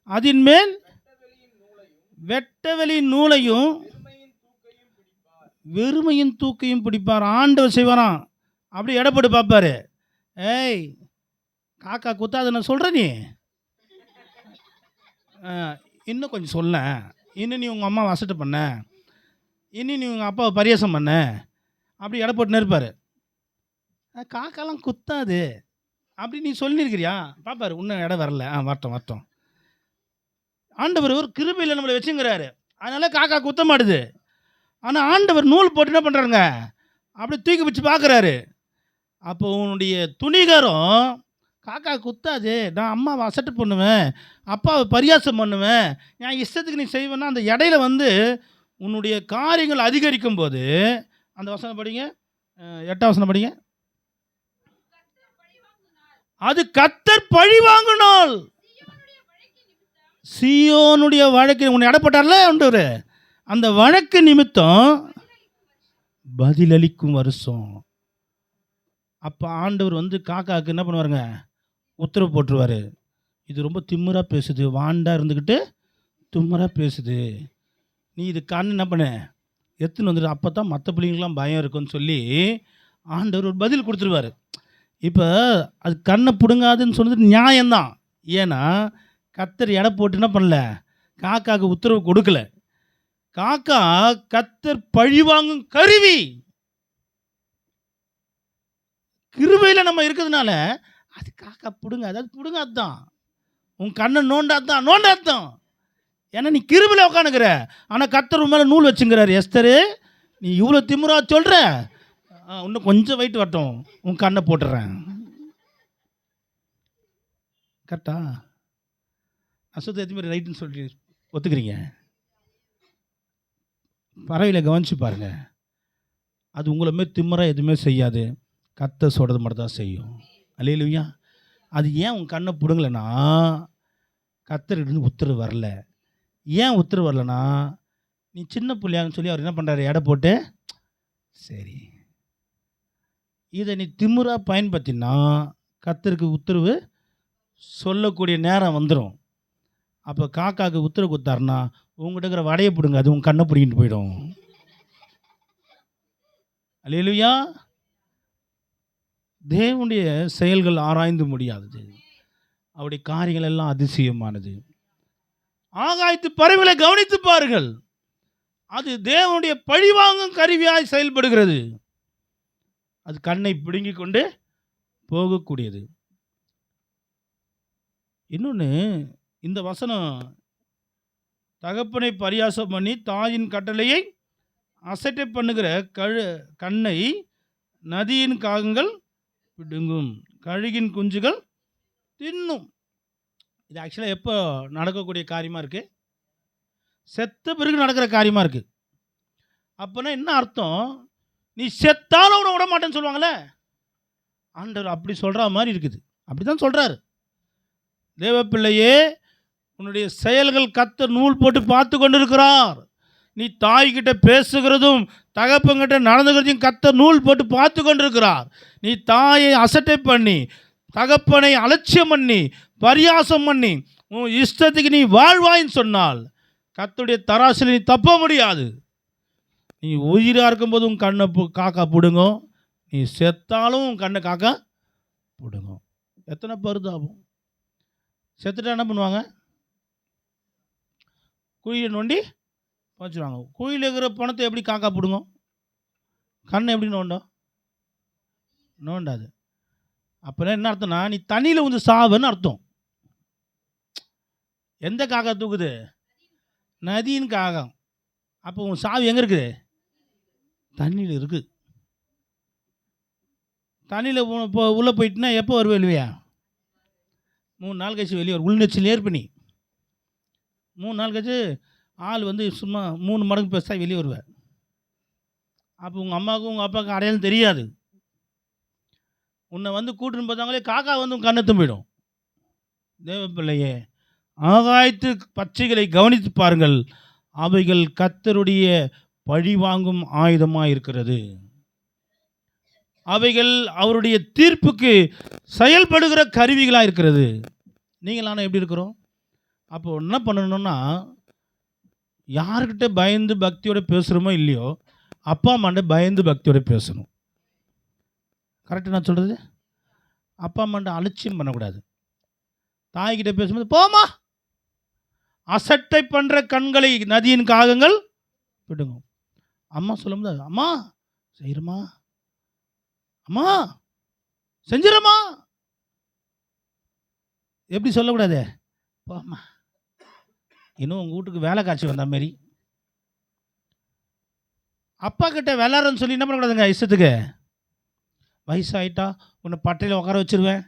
அதன் மேல் வெட்டவெளி நூலையும் வெறுமையின் தூக்கையும் பிடிப்பார். ஆண்டவர் செய்வாராம், அப்படியே எடை போட்டு பார்ப்பாரு. ஏய், காக்கா குத்தாது நான் சொல்கிறேன், நீ இன்னும் கொஞ்சம் சொல்ல, இன்னும் நீ உங்கள் அம்மாவை அசட்டை பண்ண, இன்னும் நீ உங்கள் அப்பாவை பரியாசம் பண்ண, அப்படி எடை போட்டுன்னு இருப்பார். காக்காலாம் குத்தாது அப்படி நீ சொல்லியிருக்கிறியா பாப்பாரு, இன்னும் இடம் வரல, வரட்டும் வரட்டும். ஆண்டவர் ஒரு கிருபையில் நம்மளை வச்சுங்கிறாரு, அதனால காக்கா குத்த மாட்டுது. ஆனால் ஆண்டவர் நூல் போட்டு என்ன பண்ணுறாருங்க, அப்படி தூக்கி வச்சு பார்க்குறாரு. அப்போ உன்னுடைய துணிகரம் காக்கா குத்தாது, நான் அம்மாவை அசட்டு பண்ணுவேன், அப்பாவை பரியாசம் பண்ணுவேன், என் இஷ்டத்துக்கு நீ செய்வேன்னா அந்த இடையில வந்து உன்னுடைய காரியங்கள் அதிகரிக்கும் போது, அந்த வசனம் படிங்க, 8ஆம் வசனம் படிங்க. அது கர்த்தர் பழி வாங்கினால், சீயோனுடைய வழக்கு உன்னை எடப்பட்டார்ல ஆண்டவர், அந்த வழக்கு நிமித்தம் பதிலளிக்கும் வருஷம். அப்போ ஆண்டவர் வந்து காக்காவுக்கு என்ன பண்ணுவாருங்க, உத்தரவு போட்டுருவார். இது ரொம்ப திமிராக பேசுது, வாண்டா இருந்துக்கிட்டு திமிராக பேசுது, நீ இது கண் என்ன பண்ண எடுத்துன்னு வந்துடு, அப்போ தான் மற்ற பிள்ளைங்களாம் பயம் இருக்குன்னு சொல்லி ஆண்டவர் ஒரு பதில் கொடுத்துருவார். இப்போ அது கண்ணை பிடுங்காதுன்னு சொன்னது நியாயம்தான். ஏன்னா கர்த்தர் எடை போட்டு என்ன பண்ணல, காக்காவுக்கு உத்தரவு கொடுக்கல. காக்கா கர்த்தர் பழி வாங்கும் கருவி. கிருபையில் நம்ம இருக்கிறதுனால அது காக்கா பிடுங்காது, அது பிடுங்காதான். உன் கண்ணை நோண்டாதான் நோண்டாதான். ஏன்னா நீ கிருபையில் உட்காந்துக்கிற, ஆனால் கர்த்தர் உன் மேலே நூல் வச்சுங்கிறாரு. எஸ்தரு, நீ இவ்வளோ திமிரா சொல்கிற, இன்னும் கொஞ்சம் வெயிட் வரட்டும், உன் கண்ணை போட்டுறேன். கரெக்டா? அசுத்த எத்தனை பேர் ரைட்டுன்னு சொல்லிட்டு ஒத்துக்கிறீங்க? பறவையில் கவனிச்சு பாருங்க, அது உங்களை மாரி திமிராக எதுவுமே செய்யாது, கர்த்தர் சொல்கிறது மட்டும் தான் செய்யும். அல்லேலூயா. அது ஏன் உன் கண்ணை பிடுங்கலைன்னா, கர்த்தர்கிட்ட உத்தரவு வரல. ஏன் உத்தரவு வரலன்னா, நீ சின்ன பிள்ளையான்னு சொல்லி அவர் என்ன பண்ணுறாரு, எடை போட்டு, சரி இதை நீ திமிராக பயன்படுத்தினா கர்த்தருக்கு உத்தரவு சொல்லக்கூடிய நேரம் வந்துடும். அப்போ காக்காவுக்கு உத்தரவு கொடுத்தாருன்னா, உங்கள்கிட்ட இருக்கிற வடையை பிடுங்க, அது உங்கள் கண்ணை பிடிக்கிட்டு போயிடும். அல்லேலூயா. தேவனுடைய செயல்கள் ஆராய்ந்து முடியாதது, அவருடைய காரியங்கள் எல்லாம் அதிசயமானது. ஆகாயத்து பறவைகளை கவனித்து பாருங்கள், அது தேவனுடைய பழிவாங்கும் கருவியாய் செயல்படுகிறது. அது கண்ணை பிடுங்கி கொண்டு போகக்கூடியது. இன்னொன்று, இந்த வசனம் தகப்பனை பரியாசம் பண்ணி தாயின் கட்டளையை அசட்டை பண்ணுகிற கண்ணை நதியின் காகங்கள் பிடுங்கும், கழுகின் குஞ்சுகள் தின்னும். இது ஆக்சுவலாக எப்போ நடக்கக்கூடிய காரியமாக இருக்குது, செத்த பிறகு நடக்கிற காரியமாக இருக்குது. அப்போனா என்ன அர்த்தம், நீ செத்தாலும் அவனை விட மாட்டேன்னு சொல்லுவாங்களே, ஆண்டவர் அப்படி சொல்கிற மாதிரி இருக்குது. அப்படி தான் சொல்கிறாரு. தேவ பிள்ளையே, உன்னுடைய செயல்கள் கர்த்தர் நூல் போட்டு பார்த்து கொண்டிருக்கிறார். நீ தாய்கிட்ட பேசுகிறதும் தகப்பங்கிட்ட நடந்துக்கிறதையும் கர்த்தர் நூல் போட்டு பார்த்து கொண்டிருக்கிறார். நீ தாயை அசட்டை பண்ணி, தகப்பனை அலட்சியம் பண்ணி, பரியாசம் பண்ணி, உன் இஷ்டத்துக்கு நீ வாழ்வாயின்னு சொன்னால் கர்த்தருடைய தராசில் நீ தப்ப முடியாது. நீ உயிராக இருக்கும்போது உன் கண்ணை காக்கா பிடுங்கும், நீ செத்தாலும் உன் கண்ணை காக்கா பிடுங்கும். எத்தனை பருதாகும். செத்துட்டா என்ன பண்ணுவாங்க, குழியை நோண்டி வச்சுருவாங்க. குழியில் இருக்கிற பணத்தை எப்படி காக்கா பிடுங்கும், கண்ணை எப்படி நோண்டாது. அப்புறம் என்ன அர்த்தம்னா, நீ தண்ணியில் வந்து சாவுன்னு அர்த்தம். எந்த காக்கா தூக்குது, நதியின் காகம். அப்போ உன் சாவு எங்கே இருக்குது, தண்ணியில் இருக்குது. தண்ணியில் உள்ளே போயிட்டுனா எப்போ வருவே இல்லையா, 3 நாள் கழிச்சு வெளியே வரும். உள்நெச்சில் ஏற்பனி 3 நாள் கழிச்சு ஆள் வந்து சும்மா 3 மடங்கு பெருசாக வெளியே வருவார். அப்போ உங்கள் அம்மாவுக்கும் உங்கள் அப்பாவுக்கும் அடையாளம் தெரியாது. உன்னை வந்து கூட்டுன்னு பார்த்தாங்களே, காக்கா வந்து உன் கண்ணெத்து போயிடும். தேவ பிள்ளையே, ஆகாயத்து பச்சைகளை கவனித்து பாருங்கள், அவைகள் கர்த்தருடைய பழி வாங்கும் ஆயுதமாக இருக்கிறது. அவைகள் அவருடைய தீர்ப்புக்கு செயல்படுகிற கருவிகளாக இருக்கிறது. நீங்கள் ஆனால் எப்படி இருக்கிறோம்? அப்போ என்ன பண்ணணும்னா, யார்கிட்ட பயந்து பக்தியோடு பேசுகிறோமோ இல்லையோ, அப்பா அம்மாண்ட பயந்து பக்தியோட பேசணும். கரெக்டு நான் சொல்கிறது? அப்பா அம்மாண்ட அலட்சியம் பண்ணக்கூடாது. தாய்கிட்ட பேசும்போது போமா, அசட்டை பண்ணுற கண்களை நதியின் காகங்கள் விடுங்க. அம்மா சொல்லும்போது அம்மா செய்கிறமா, அம்மா செஞ்சிடமா, எப்படி சொல்லக்கூடாது? போம்மா, இன்னும் உங்கள் வீட்டுக்கு வேலை காட்சி வந்த மாதிரி. அப்பா கிட்ட விளாட்றன்னு சொல்லி என்ன பண்ணக்கூடாதுங்க இஷ்டத்துக்கு. வயசாயிட்டா உன்னை பட்டையில் உட்கார வச்சிருவேன்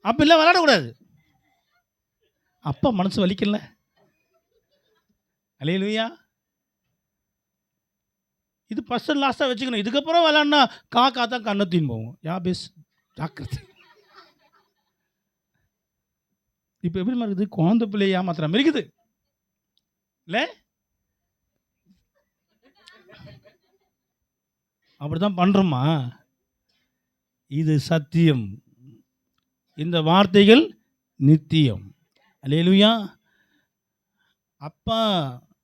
அப்படிலாம் விளாடக்கூடாது. அப்பா மனசு வலிக்கல. அல்லேலூயா. இது ஃபர்ஸ்ட் அண்ட் லாஸ்ட்டாக வச்சுக்கணும். இதுக்கப்புறம் விளாட்னா காக்கா தான் கண்ணத்தின்னு போவோம். யா பேஸ் ஜாக்கிரதை. இப்போ எப்படி இருக்குது, குழந்தை பிள்ளையை ஏமாத்துற மாதிரி இருக்குது இல்லை? அப்படிதான் பண்ணுறோமா? இது சத்தியம். இந்த வார்த்தைகள் நித்தியம். அல்லேலூயா. அப்பா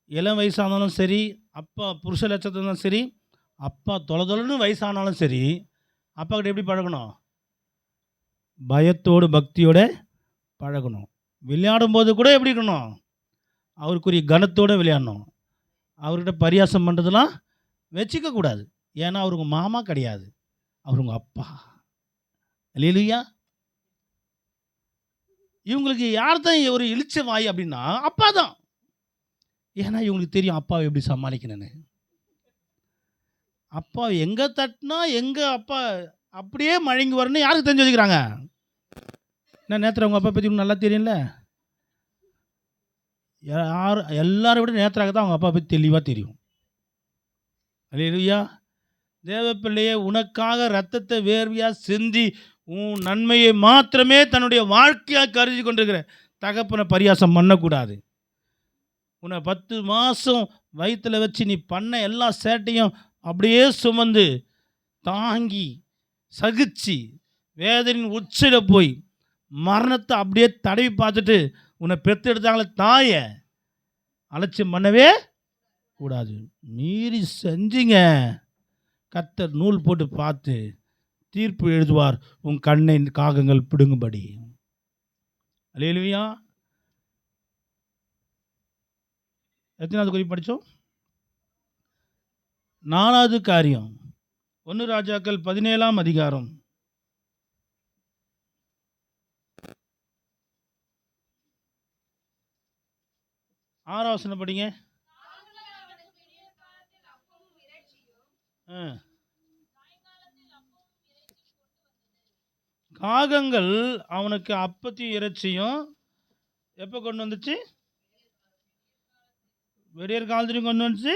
இளம் வயசானாலும் சரி, அப்பா புருஷ லட்சத்திலும் சரி, அப்பா தொலைன்னு வயசானாலும் சரி, அப்பா கிட்ட எப்படி பழகணும்? பயத்தோடு பக்தியோட பழகணும். விளையாடும் போது கூட எப்படி இருக்கணும்? அவருக்குரிய கனத்தோடு விளையாடணும். அவர்கிட்ட பரியாசம் பண்ணுறதுலாம் வச்சுக்கக்கூடாது. ஏன்னா அவர் உங்கள் மாமா கிடையாது, அவர் உங்கள் அப்பா. அல்லேலூயா. இவங்களுக்கு யார் தான் ஒரு இழிச்ச வாய் அப்படின்னா அப்பா தான். ஏன்னா இவங்களுக்கு தெரியும் அப்பாவை எப்படி சமாளிக்கணும்னு. அப்பா எங்கே தட்டினா எங்கே அப்பா அப்படியே மழங்கி வரணும்னு யாருக்கு தெரிஞ்சு வச்சுக்கிறாங்க? நான் நேற்று அவங்க அப்பா பற்றி நல்லா தெரியும்ல. எல்லாரை விட நேற்றாக தான் அவங்க அப்பா பற்றி தெளிவாக தெரியும். அல்லேலூயா. தேவப்பிள்ளையே, உனக்காக ரத்தத்தை வேர்வையாக சிந்தி உன் நன்மையை மாத்திரமே தன்னுடைய வாழ்க்கையாக கருதி கொண்டிருக்கிற தகப்பனை பரியாசம் பண்ணக்கூடாது. உன்னை 10 மாதம் வயிற்றில் வச்சு நீ பண்ண எல்லா சேட்டையும் அப்படியே சுமந்து தாங்கி சகிச்சு வேதனையின் உச்சியில் போய் மரணத்தை அப்படியே தடவி பார்த்துட்டு உன்னை பெற்றெடுத்தாங்களே தாயை அலட்சியம் பண்ணவே கூடாது. மீறி செஞ்சீங்க, கர்த்தர் நூல் போட்டு பார்த்து தீர்ப்பு எழுதுவார், உன் கண்ணை காகங்கள் பிடுங்கும்படி. அல்லேலூயா. எத்தனாவது குறிப்பு படித்தோம்? 4வது காரியம் 1 ராஜாக்கள் 17ஆம் அதிகாரம் 6ஆம் வசனம் படிங்க. காகங்கள் அவனுக்கு அப்பத்தையும் இறைச்சியும் எப்போ கொண்டு வந்துச்சு? விடியற் காலத்துலையும் கொண்டு வந்துச்சு,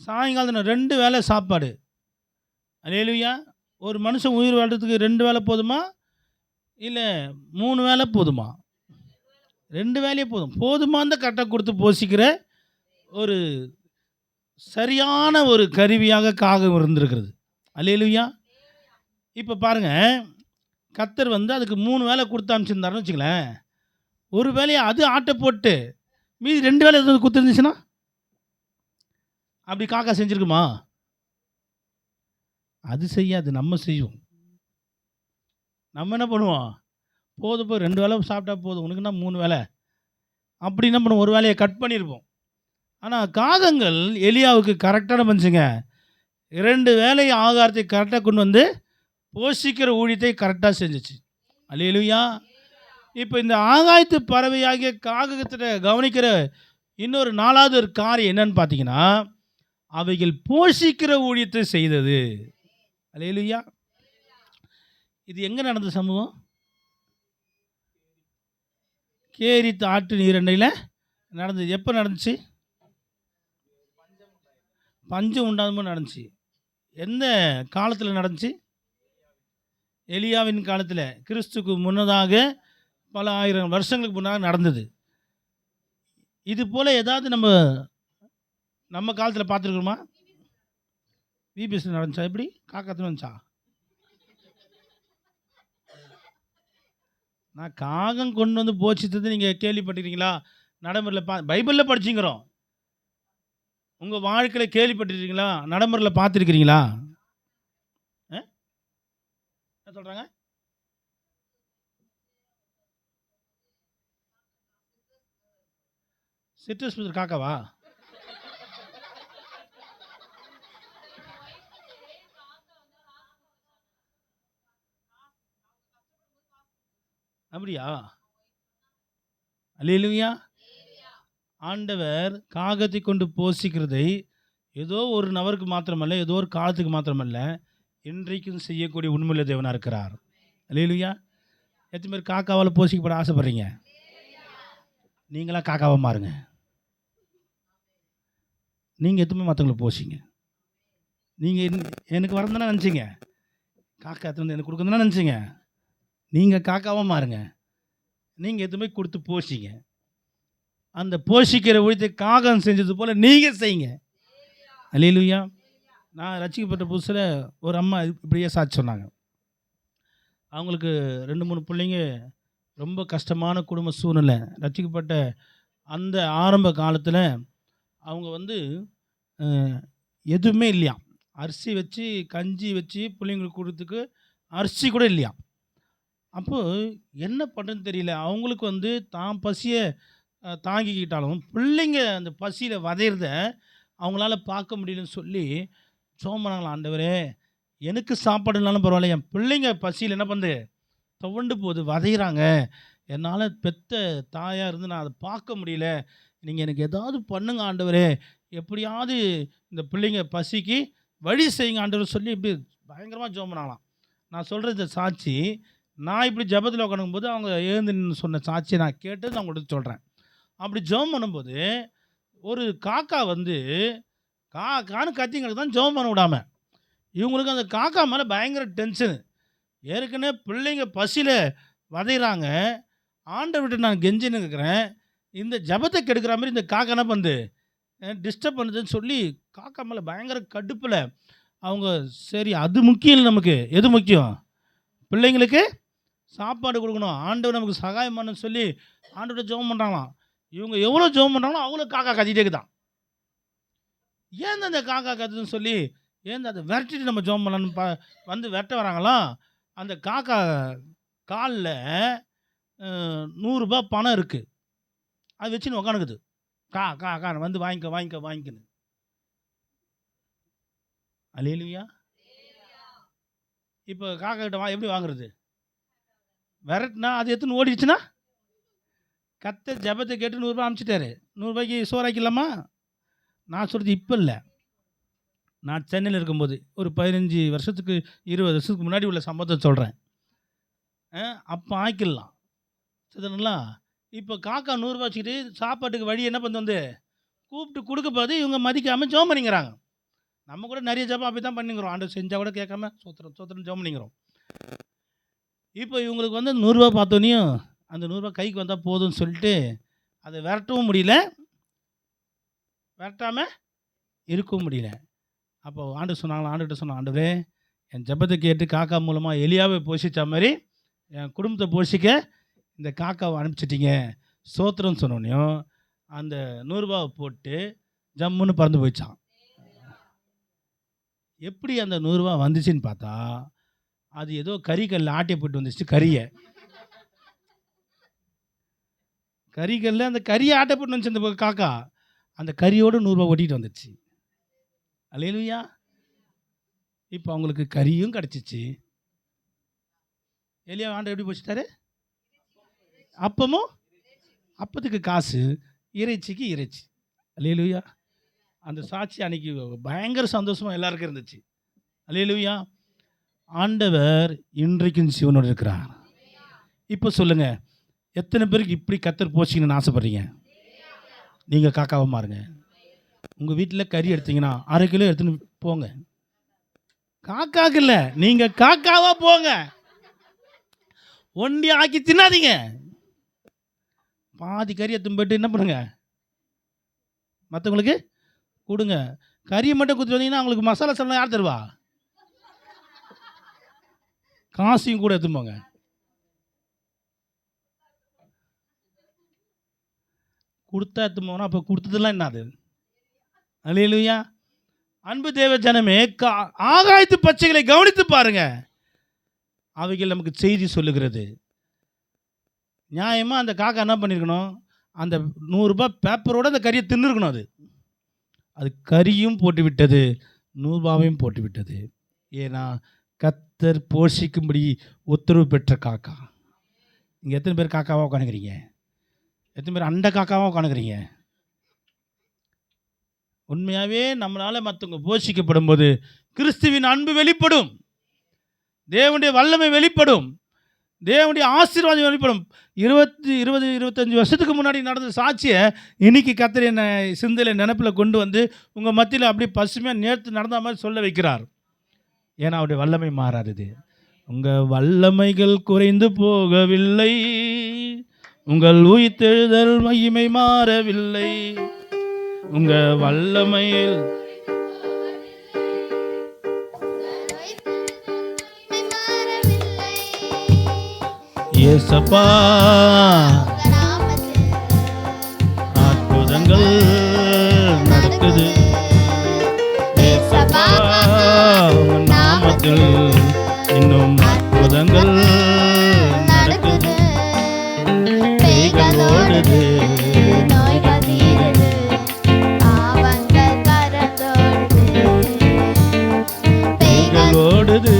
சாயங்காலத்தில் 2 வேளை சாப்பாடு. அல்லேலூயா. ஒரு மனுஷன் உயிர் வாழ்கிறதுக்கு 2 வேளை போதுமா இல்லை 3 வேளை போதுமா? 2 வேலையே போதும். போதுமான கட்டை கொடுத்து போஷிக்கிற ஒரு சரியான ஒரு கருவியாக காகம் இருந்திருக்கிறது. அல்லேலூயா. இப்போ பாருங்கள், கர்த்தர் அதுக்கு 3 வேளை கொடுத்து அனுப்பிச்சிருந்தாருன்னு வச்சுங்களேன். ஒரு வேலையை அது ஆட்டை போட்டு மீதி 2 வேலை எதாவது கொடுத்துருந்துச்சுன்னா அப்படி காக்கா செஞ்சுருக்குமா? அது செய்யாது, நம்ம செய்வோம். நம்ம என்ன பண்ணுவோம்? போதும் 2 வேளை சாப்பிட்டா போதும், உனக்குன்னா 3 வேளை அப்படி என்ன பண்ணுவோம்? ஒரு வேலையை கட் பண்ணியிருப்போம். ஆனால் காகங்கள் எலியாவுக்கு கரெக்டான மனுஷங்க. 2 வேலை ஆகாரத்தை கரெக்டாக கொண்டு வந்து போஷிக்கிற ஊழியத்தை கரெக்டாக செஞ்சிச்சு. அல்லேலூயா. இப்போ இந்த ஆகாயத்து பறவையாகிய காகத்தை கவனிக்கிற இன்னொரு 4வது ஒரு காரியம் என்னன்னு பார்த்தீங்கன்னா, அவைகள் போஷிக்கிற ஊழியத்தை செய்தது. அல்லேலூயா. இது எங்கே நடந்த சம்பவம்? கேரித் ஆட்டு நீரண்டையில் நடந்தது. எப்போ நடந்துச்சு? பஞ்சம் உண்டாகும்போது நடந்துச்சு. எந்த காலத்தில் நடந்துச்சு? எலியாவின் காலத்தில், கிறிஸ்துக்கு முன்னதாக பல ஆயிரம் வருஷங்களுக்கு முன்னாக நடந்தது. இது போல் ஏதாவது நம்ம காலத்தில் பார்த்துருக்குறோமா? விபிஎஸ்ல நடந்துச்சா? எப்படி காக்கத்தில் வந்துச்சா? நான் காகம் கொண்டு வந்து போச்சித்தது நீங்கள் கேள்விப்பட்டிருக்கீங்களா? நடைமுறையில் பைபிளில் படிச்சுங்கிறோம். உங்கள் வாழ்க்கையில் கேள்விப்பட்டிருக்கீங்களா? நடைமுறையில் பார்த்துருக்கிறீங்களா? என்ன சொல்கிறாங்க? சிட்ரஸ் காக்காவா? அப்படியா? அல்லேலூயா. ஆண்டவர் காகத்தை கொண்டு போஷிக்கிறதை ஏதோ ஒரு நபருக்கு மாத்திரமல்ல, ஏதோ ஒரு காலத்துக்கு மாத்திரமல்ல, இன்றைக்கும் செய்யக்கூடிய உண்மையுள்ள தேவனாக இருக்கிறார். அல்லேலூயா. எத்தனை பேர் காக்காவால் போஷிக்கப்பட ஆசைப்படுறீங்க? நீங்களாம் காக்காவை மாறுங்க. நீங்கள் எத்தனை மற்றவங்களை போஷிங்க. நீங்கள் எனக்கு வரந்தானே நினச்சிங்க, காக்கா எத்தனை எனக்கு கொடுக்குறதுனா நினச்சிங்க. நீங்கள் காக்காவாக மாறுங்க. நீங்கள் எதுவுமே கொடுத்து போஷிங்க. அந்த போஷிக்கிற ஊழியத்தை காகம் செஞ்சது போல் நீங்கள் செய்யுங்க. அல்லேலூயா. நான் ரட்சிக்கப்பட்ட புதுசில் ஒரு அம்மா இப்படியே சாட்சி சொன்னாங்க. அவங்களுக்கு 2-3 பிள்ளைங்க, ரொம்ப கஷ்டமான குடும்ப சூழ்நிலை. ரட்சிக்கப்பட்ட அந்த ஆரம்ப காலத்தில் அவங்க வந்து எதுவுமே இல்லையாம். அரிசி வச்சு கஞ்சி வச்சு பிள்ளைங்களுக்கு கொடுத்துக்கு அரிசி கூட இல்லையாம். அப்போது என்ன பண்ணுறதுன்னு தெரியல. அவங்களுக்கு வந்து தான் பசியை தாங்கிக்கிட்டாலும் பிள்ளைங்க அந்த பசியில் வதையிறத அவங்களால பார்க்க முடியலன்னு சொல்லி ஜெபம் பண்ணாங்களாம். ஆண்டவரே, எனக்கு சாப்பாடு இல்லைனாலும் பரவாயில்ல, என் பிள்ளைங்க பசியில் என்ன பண்ணுது, துவண்டு போகுது, வதைகிறாங்க. என்னால் பெத்த தாயாக இருந்து நான் அதை பார்க்க முடியல. நீங்கள் எனக்கு ஏதாவது பண்ணுங்க ஆண்டவரே, எப்படியாவது இந்த பிள்ளைங்க பசிக்கு வழி செய்யுங்க ஆண்டவர் சொல்லி இப்படி பயங்கரமாக ஜெபம் பண்ணாங்களாம். நான் சொல்கிறது சாட்சி. நான் இப்படி ஜெபத்தில் உட்காரும்போது அவங்க எழுந்து நின்று சொன்ன சாட்சியை நான் கேட்டு நான் உங்களுக்கு சொல்கிறேன். அப்படி ஜெபம் பண்ணும்போது ஒரு காக்கா வந்து காக்கான்னு கத்திங்களுக்கு தான் ஜெபம் பண்ண விடாம, இவங்களுக்கு அந்த காக்கா மேலே பயங்கர டென்ஷனு. ஏற்கனவே பிள்ளைங்க பசியில் வதைகிறாங்க. ஆண்டவர்கிட்ட நான் கெஞ்சின்னு இருக்கிறேன், இந்த ஜெபத்தை கெடுக்கிற மாதிரி இந்த காக்கா என்ன பண்ணுது, டிஸ்டர்ப் பண்ணுதுன்னு சொல்லி காக்கா மேலே பயங்கர கடுப்பில் அவங்க, சரி அது முக்கியம் இல்லை, நமக்கு எது முக்கியம், பிள்ளைங்களுக்கு சாப்பாடு கொடுக்கணும், ஆண்டவர் நமக்கு சகாயம் பண்ணுன்னு சொல்லி ஆண்டவர்கிட்ட ஜெபம் பண்ணுறாங்களாம். இவங்க எவ்வளோ ஜெபம் பண்ணுறாங்களோ அவ்வளோ காக்கா கத்திட்டே இருக்குதான். ஏன் அந்த காக்கா கத்துதுன்னு சொல்லி ஏன் அதை விரட்டிட்டு நம்ம ஜெபம் பண்ணலான்னு வந்து விரட்ட வராங்களாம். அந்த காக்கா காலில் 100 ரூபாய் பணம் இருக்குது, அது வச்சுன்னு உக்காந்துக்குது. கா கா கா வந்து வாங்கிக்க வாங்கிக்க வாங்கிக்கணும். அல்லேலூயா. இப்போ காக்கா கிட்ட எப்படி வாங்குறது? விரட்டினா அது எடுத்துன்னு ஓடிடுச்சுன்னா, கத்த ஜெபத்தை கேட்டு 100 ரூபாய் அனுப்பிச்சிட்டாரு. 100 ரூபாய்க்கு சோறாக்கிடலாமா? நான் சொல்கிறது இப்போ இல்லை. நான் சென்னையில் இருக்கும்போது ஒரு 15 வருஷத்துக்கு 20 வருஷத்துக்கு முன்னாடி உள்ள சம்பவத்தை சொல்கிறேன். அப்போ ஆக்கிடலாம் சரிங்களா. இப்போ காக்கா 100 ரூபா வச்சுக்கிட்டு சாப்பாட்டுக்கு வழி என்ன பண்ணு வந்து கூப்பிட்டு கொடுக்க போது இவங்க மதிக்காமல் ஜெபம் பண்ணிக்கிறாங்க. நம்ம கூட நிறைய ஜெபம் அப்படி தான் பண்ணிக்கிறோம். ஆண்டவர் செஞ்சால் கூட கேட்காம சோத்திரம் சோத்திரம் ஜெபம் பண்ணிக்கிறோம். இப்போ இவங்களுக்கு வந்து 100 ரூபா பார்த்தோன்னையும் அந்த 100 ரூபா கைக்கு வந்தால் போதும்னு சொல்லிட்டு அதை விரட்டவும் முடியல, விரட்டாமல் இருக்கவும் முடியல. அப்போ ஆண்டு சொன்னாங்களா, ஆண்டுகிட்ட சொன்னாங்க, ஆண்டவரே, என் ஜெபத்தை கேட்டு காக்கா மூலமாக எலியாவை போஷித்த மாதிரி என் குடும்பத்தை போஷிக்க இந்த காக்காவை அனுப்பிச்சிட்டிங்க, சோத்திரம் சொன்னோன்னையும் அந்த 100 ரூபாவை போட்டு ஜம்முன்னு பறந்து போயிடுச்சான். எப்படி அந்த 100 ரூபா வந்துச்சுன்னு பார்த்தா, அது ஏதோ கறிக்கல்ல ஆட்டிய போட்டு வந்துச்சு. கறிக்கல்ல அந்த கறியை ஆட்டை போட்டு வந்துச்சு அந்த காக்கா. அந்த கறியோடு 100 ரூபா ஓட்டிகிட்டு வந்துச்சு. அல்லேலூயா. இப்போ அவங்களுக்கு கறியும் கிடச்சிச்சு. எலியா ஆண்டவர் எப்படி போச்சுட்டாரு? அப்பமும் அப்பத்துக்கு காசு, இறைச்சிக்கு இறைச்சி. அல்லேலூயா. அந்த சாட்சி அன்னைக்கு பயங்கர சந்தோஷமாக எல்லாருக்கும் இருந்துச்சு. அல்லேலூயா. ஆண்டவர் இன்றைக்கும் சிவனோடு இருக்கிறார். இப்போ சொல்லுங்கள், எத்தனை பேருக்கு இப்படி கத்தர் போச்சிங்கன்னு ஆசைப்படுறீங்க? நீங்கள் காக்காவை மாறுங்க. உங்கள் வீட்டில் கறி எடுத்தீங்கன்னா 1/2 கிலோ எடுத்துன்னு போங்க. காக்காக்கு இல்லை, நீங்கள் காக்காவாக போங்க. ஒண்டி ஆக்கி தின்னாதீங்க. பாதி கறி எடுத்துன்னு போய்ட்டு என்ன பண்ணுங்க, மற்றவங்களுக்கு கொடுங்க. கறியை மட்டும் கொடுத்துட்டு வந்தீங்கன்னா அவங்களுக்கு மசாலா செலவு யார் தருவா? காசையும் கூட எடுத்துன்னு போங்க. கொடுத்தா எடுத்து போனால் அப்போ கொடுத்ததெல்லாம் என்ன? அது அல்லேலூயா. அன்பு தேவ ஜனமே, ஆகாயத்து பச்சைகளை கவனித்து பாருங்க. அவைகள் நமக்கு செய்தி சொல்லுகிறது. நியாயமாக அந்த காக்கா என்ன பண்ணியிருக்கணும்? அந்த ₹100 பேப்பரோட அந்த கறியை தின்னுருக்கணும். அது கறியும் போட்டு விட்டது, ₹100 போட்டு விட்டது. ஏன்னா கர்த்தர் போஷிக்கும்படி உத்தரவு பெற்ற காக்கா. இங்கே எத்தனை பேர் காக்காவாக உட்காந்துக்கிறீங்க? எத்தனை பேர் அண்ட காக்காவாக உட்காந்துக்கிறீங்க? உண்மையாகவே நம்மளால் மற்றவங்க போஷிக்கப்படும் போது கிறிஸ்துவின் அன்பு வெளிப்படும், தேவனுடைய வல்லமை வெளிப்படும், தேவனுடைய ஆசீர்வாதம் வெளிப்படும். 25 வருஷத்துக்கு முன்னாடி நடந்த சாட்சியை இன்னைக்கு கர்த்தர் என்ன சிந்தையில் நினைப்பில் கொண்டு வந்து உங்கள் மத்தியில் அப்படியே பசுமையாக நேர்த்து நடந்த மாதிரி சொல்ல வைக்கிறார். ஏன்னா அவருடைய வல்லமை மாறாதது. உங்கள் வல்லமைகள் குறைந்து போகவில்லை, உங்கள் உயிர்த்தெழுதல் மகிமை மாறவில்லை. உங்கள் வல்லமையில் ஏசப்பா அற்புதங்கள் நடக்குது. ஏசப்பா உங்கள் நாமத்தில் இன்னும் அற்புதங்கள் நடக்குது. பேய்கள் ஓடுது, நோய்கள் தீருது, பாவங்கள் பறந்தோடுது. பேய்கள் ஓடுது.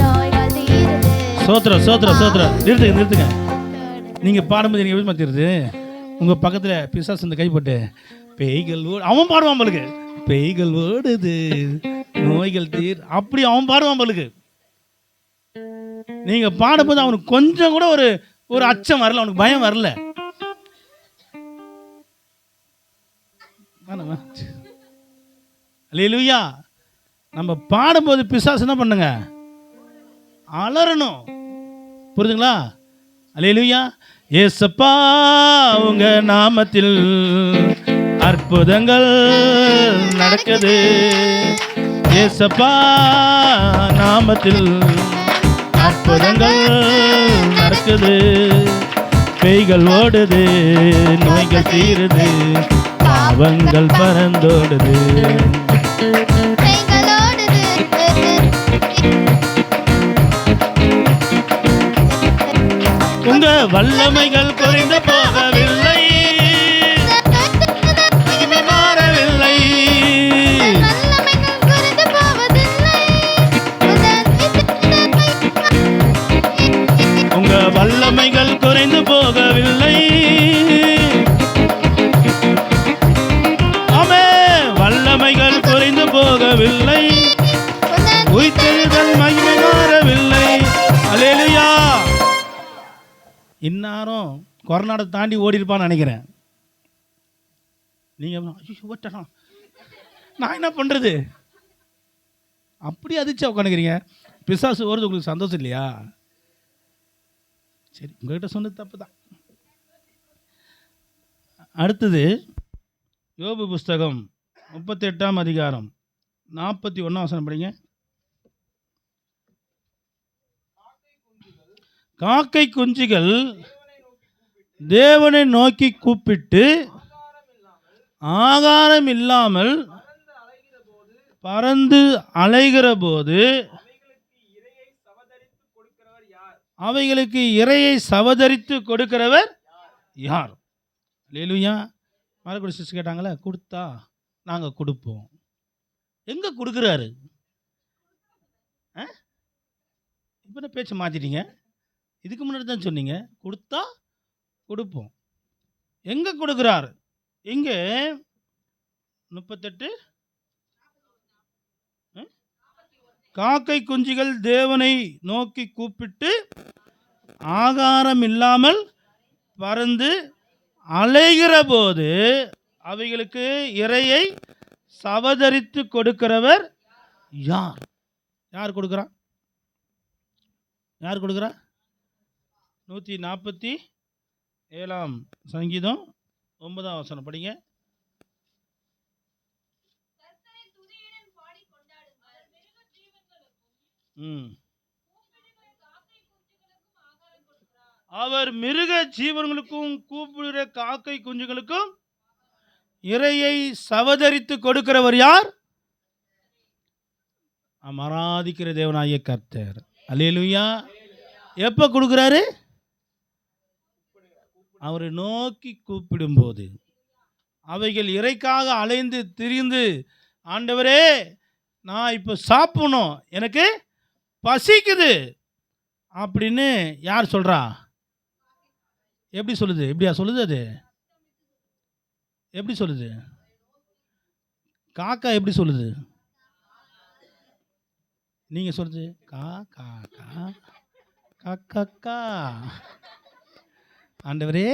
நோய்கள் தீருது. சோத்திரம் சோத்திரம் சோத்திரம். நிறுத்துங்க. நீங்கள் பாடும்போது நீங்கள் எப்படி மாற்றிடுது? உங்கள் பக்கத்தில் பிசாசு இந்த கைப்பட்டு பேய்கள் அவன் பாடுவான் பலுக்கு. பேய்கள் ஓடுது, நோய்கள் தீர், அப்படி அவன் பாடுவான் பலுக்கு. நீங்கள் பாடும்போது அவனுக்கு கொஞ்சம் கூட ஒரு அச்சம் வரல, அவனுக்கு பயம் வரல. அல்லேலூயா. நம்ம பாடும்போது பிசாசு என்ன பண்ணுங்க? அலறணும். புரியுதுங்களா? அல்லேலூயா. ஏசப்பா உங்க நாமத்தில் அற்புதங்கள் நடக்குது. ஏசப்பா நாமத்தில் அற்புதங்கள் நடக்குது. பேய்கள் ஓடுது, நோய்கள் தீருது, பாவங்கள் பறந்தோடுது. பேய்கள் ஓடுது. உங்க வல்லமைகள் குறைந்து போகவில்லை, மகிமை மாறவில்லை. வல்லமைகள் குறைந்து போவதில்லை. உங்க வல்லமைகள் குறைந்து போகவில்லை. ஆமே, வல்லமைகள் குறைந்து போகவில்லை, உயிர்த்தெழுதல் மகிமை மாறவில்லை. அல்லேலூயா. இன்னாரும் கொரோனாவை தாண்டி ஓடி இருப்பான்னு நினைக்கிறேன். நீங்கள் நான் என்ன பண்ணுறது? அப்படி அதிர்ச்சியாக உட்காந்துக்கிறீங்க. பிசாசு வருது, உங்களுக்கு சந்தோஷம் இல்லையா? சரி, உங்கள்கிட்ட சொன்னது தப்பு தான். அடுத்தது யோபு புஸ்தகம் 38ஆம் அதிகாரம் 41ஆம் வசனம் படிங்க. காக்கை குஞ்சுகள் தேவனை நோக்கி கூப்பிட்டு ஆகாரம் இல்லாமல் பறந்து அலைகிற போது அவைகளுக்கு இரையை சவதரித்து கொடுக்கிறவர் யார்? அல்லேலூயா. மறுபடி சிஸ்டர் கேட்டாங்களே, கொடுத்தா நாங்கள் கொடுப்போம். எங்கே கொடுக்குறாரு? இப்போ என்ன பேச்சு மாற்றிட்டீங்க? இதுக்கு முன்னாடி தான் சொன்னீங்க கொடுத்தா கொடுப்போம். எங்கே கொடுக்குறாரு? இங்கே 38 காக்கை குஞ்சுகள் தேவனை நோக்கி கூப்பிட்டு ஆகாரம் இல்லாமல் பறந்து அலைகிற போது அவைகளுக்கு இரையை சவதரித்து கொடுக்கிறவர் யார்? யார் கொடுக்குறா? யார் கொடுக்குறா? 147ஆம் சங்கீதம் 9ஆம் வசனம் படிங்க. அவர் மிருக ஜீவன்களுக்கும் கூப்பிடுகிற காக்கை குஞ்சுகளுக்கும் இறையை சவதரித்து கொடுக்கிறவர் யார்? ஆராதிக்கிற தேவனாகிய கர்த்தர். அல்லேலூயா. எப்போ கொடுக்குறாரு? அவரை நோக்கி கூப்பிடும்போது. அவைகள் இறைக்காக அலைந்து திரிந்து, ஆண்டவரே நான் இப்போ சாப்பிடணும், எனக்கு பசிக்குது அப்படின்னு யார் சொல்கிறா? எப்படி சொல்லுது? எப்படியா சொல்லுது? அது எப்படி சொல்லுது? காக்கா எப்படி சொல்லுது? நீங்கள் சொல்லுது கா கா கா கா கா. ஆண்டவரே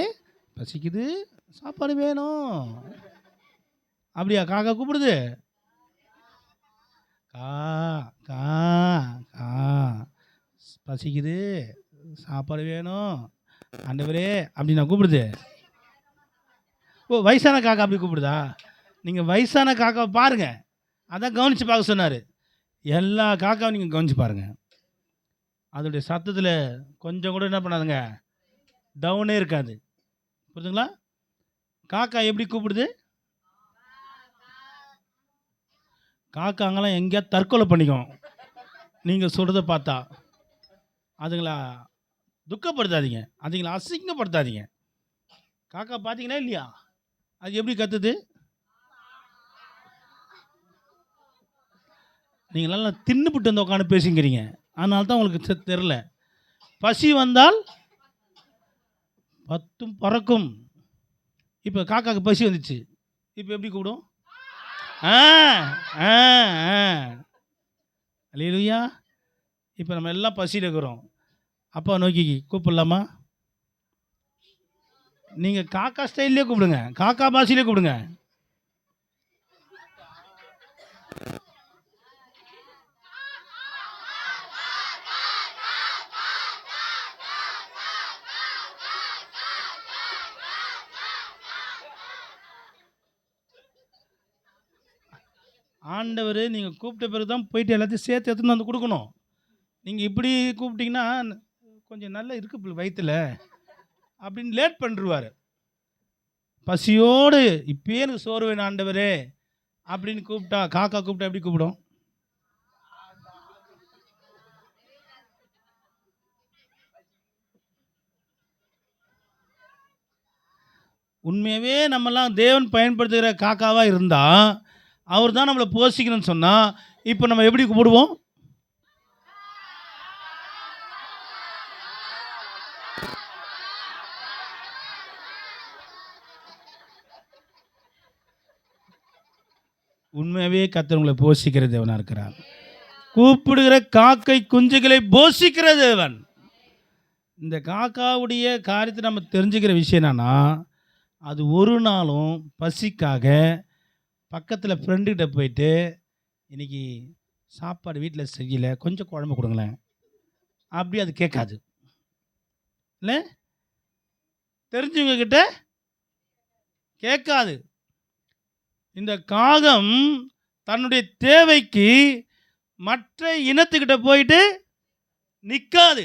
பசிக்குது, சாப்பாடு வேணும். அப்படியா காக்கா கூப்பிடுது? கா கா கா. பசிக்குது, சாப்பாடு வேணும், ஆண்டவரே அப்படி நான் கூப்பிடுது. ஓ, வயசான காக்கா அப்படி கூப்பிடுதா? நீங்கள் வயசான காக்காவை பாருங்கள், அதான் கவனித்து பார்க்க சொன்னார். எல்லா காக்காவும் நீங்கள் கவனித்து பாருங்கள், அதோடைய சத்தத்தில் கொஞ்சம் கூட என்ன பண்ணாதுங்க, டவுனே இருக்காது. புரியுதுங்களா? காக்கா எப்படி கூப்பிடுது? காக்காங்கெல்லாம் எங்கேயா தற்கொலை பண்ணிக்கும் நீங்கள் சொல்கிறத பார்த்தா. அதுங்களா துக்கப்படுத்தாதீங்க, அதுங்களா அசிங்கப்படுத்தாதீங்க. காக்கா பார்த்தீங்களா இல்லையா? அது எப்படி கத்துது? நீங்களெல்லாம் தின்னுபிட்டு வந்து உட்காந்து பேசிங்கிறீங்க, அதனால தான் உங்களுக்கு தெரில. பசி வந்தால் பத்தும் பறக்கும். இப்போ காக்காவுக்கு பசி வந்துச்சு, இப்போ எப்படி கூப்பிடும்? அல்லேலூயா. இப்போ நம்ம எல்லாம் பசியில் இருக்கிறோம், அப்பா நோக்கி கூப்பிடலாமா? நீங்கள் காக்கா ஸ்டைல்லே கூப்பிடுங்க, காக்கா பாஷையிலே கூப்பிடுங்க. ஆண்டவர் நீங்கள் கூப்பிட்ட பிறகு தான் போயிட்டு எல்லாத்தையும் சேர்த்து எடுத்துன்னு வந்து கொடுக்கணும். நீங்கள் இப்படி கூப்பிட்டீங்கன்னா கொஞ்சம் நல்லா இருக்கு வயிற்றில் அப்படின்னு லேட் பண்ணிடுவார். பசியோடு இப்பயே எனக்கு சோறு வேணும் ஆண்டவரே அப்படின்னு கூப்பிட்டா, காக்கா கூப்பிட்டா எப்படி கூப்பிடும்? உண்மையாகவே நம்மலாம் தேவன் பயன்படுத்துகிற காக்காவாக இருந்தால், அவர் தான் நம்மளை போஷிக்கணும்னு சொன்னால், இப்போ நம்ம எப்படி கூப்பிடுவோம்? உண்மையாகவே கர்த்தர் உங்களை போஷிக்கிற தேவனாக இருக்கிறார். கூப்பிடுகிற காக்கை குஞ்சுகளை போஷிக்கிற தேவன். இந்த காக்காவுடைய காரியத்தை நம்ம தெரிஞ்சுக்கிற விஷயம் என்னன்னா, அது ஒரு நாளும் பசிக்காக பக்கத்தில் ஃப்ரெண்டுக்கிட்ட போயிட்டு, இன்றைக்கி சாப்பாடு வீட்டில் செய்யலை, கொஞ்சம் குழம்பு கொடுங்களேன் அப்படி அது கேட்காது. இல்லை, தெரிஞ்சவங்க கிட்ட கேட்காது. இந்த காகம் தன்னுடைய தேவைக்கு மற்ற இனத்துக்கிட்ட போயிட்டு நிற்காது.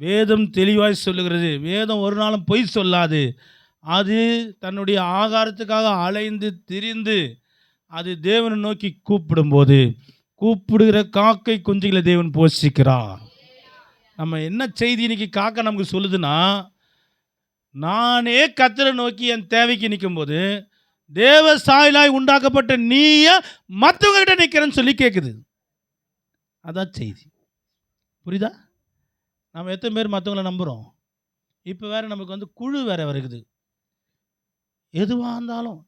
வேதம் தெளிவாய் சொல்லுகிறது, வேதம் ஒரு நாளும் பொய் சொல்லாது. அது தன்னுடைய ஆகாரத்துக்காக அலைந்து திரிந்து அது தேவனை நோக்கி கூப்பிடும்போது, கூப்பிடுகிற காக்கை குஞ்சுகளை தேவன் போஷிக்கிறார். நம்ம என்ன செய்தி இன்னைக்கு காக்கை நமக்கு சொல்லுதுன்னா, நானே கர்த்தரை நோக்கி என் தேவைக்கு நிற்கும்போது, தேவ சாயலாய் உண்டாக்கப்பட்ட நீய மற்றவங்க கிட்ட நிற்கிறேன்னு சொல்லி கேட்குது. அதான் செய்தி. புரியுதா? நம்ம எத்தனை பேர் மற்றவங்களை நம்புகிறோம்? இப்போ வேறு நமக்கு வந்து குழு வேறு வருகுது. எதுவாக இருந்தாலும்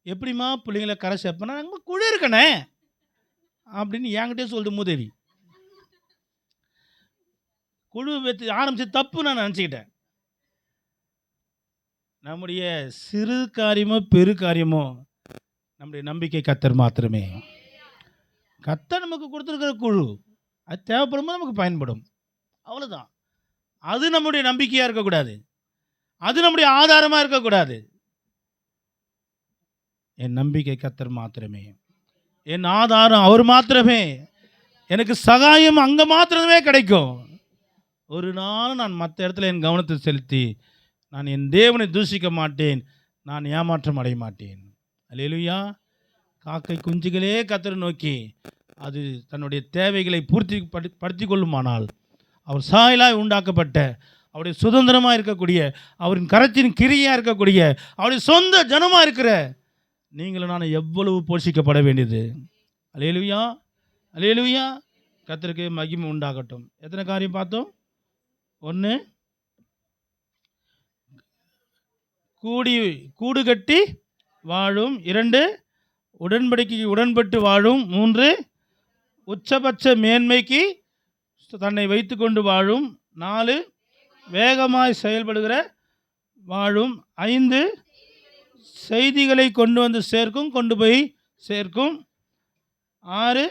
எப்படிமா பிள்ளைங்களை கரை சேர்ப்பேன்னா, நம்ம குழு இருக்கனே அப்படின்னு என்கிட்டே சொல்லிட்டு மூதேவி. குழு வச்சு ஆரம்பிச்சு தப்பு நான் நினச்சிக்கிட்டேன். நம்முடைய சிறு காரியமோ பெரு காரியமோ நம்முடைய நம்பிக்கை கர்த்தர் மாத்திரமே. கர்த்தர் நமக்கு கொடுத்துருக்கிற குழு அது தேவைப்படும்போது நமக்கு பயன்படும், அவ்வளோதான். அது நம்முடைய நம்பிக்கையாக இருக்கக்கூடாது, அது நம்முடைய ஆதாரமாக இருக்கக்கூடாது. என் நம்பிக்கை கர்த்தர் மாத்திரமே, என் ஆதாரம் அவர் மாத்திரமே. எனக்கு சகாயம் அங்கே மாத்திரமே கிடைக்கும். ஒரு நாள் நான் மற்ற இடத்துல என் கவனத்தை செலுத்தி நான் என் தேவனை தூஷிக்க மாட்டேன். நான் ஏமாற்றம் அடைய மாட்டேன். அல்லேலூயா. காக்கை குஞ்சுகளே கர்த்தரை நோக்கி அது தன்னுடைய தேவைகளை படுத்தி கொள்ளுமானால், அவர் சாயலாய் உண்டாக்கப்பட்ட, அவருடைய சுதந்திரமாக இருக்கக்கூடிய, அவரின் கரத்தின் கிரியாக இருக்கக்கூடிய, அவருடைய சொந்த ஜனமாக இருக்கிற நீங்களும் நான் எவ்வளவு போஷிக்கப்பட வேண்டியது. அல்லேலூயா, அல்லேலூயா. கர்த்தருக்கு மகிமை உண்டாகட்டும். எத்தனை காரியம் பார்த்தோம்? 1, கூடு கட்டி வாழும். 2, உடன்படிக்கைக்கு உடன்பட்டு வாழும். 3, உச்சபட்ச மேன்மைக்கு தன்னை வைத்து கொண்டு வாழும். 4, வேகமாய் செயல்படுகிற வாழும். 5, செய்திகளை கொண்டு வந்து கொண்டு போய் சேர்க்கும். 6,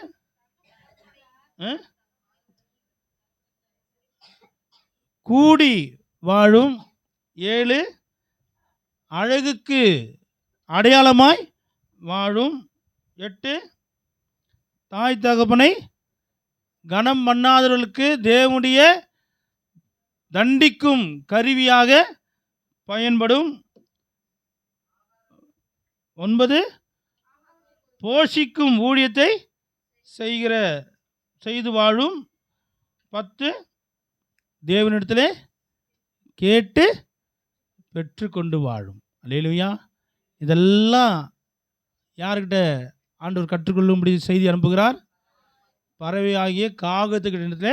கூடி வாழும். 7, அழகுக்கு அடையாளமாய் வாழும். 8, தாய் தகப்பனை கனம் பண்ணாதவர்களுக்கு தேவனுடைய தண்டிக்கும் கருவியாக பயன்படும். 9, போஷிக்கும் ஊழியத்தை செய்து வாழும். 10, தேவனிடத்திலே கேட்டு பெற்றுக்கொண்டு வாழும். அல்லேலூயா. இதெல்லாம் யார்கிட்ட ஆண்டவர் கற்றுக்கொள்ளும்படி செய்தி அனுப்புகிறார்? பறவை ஆகிய காகத்துக்கிட்ட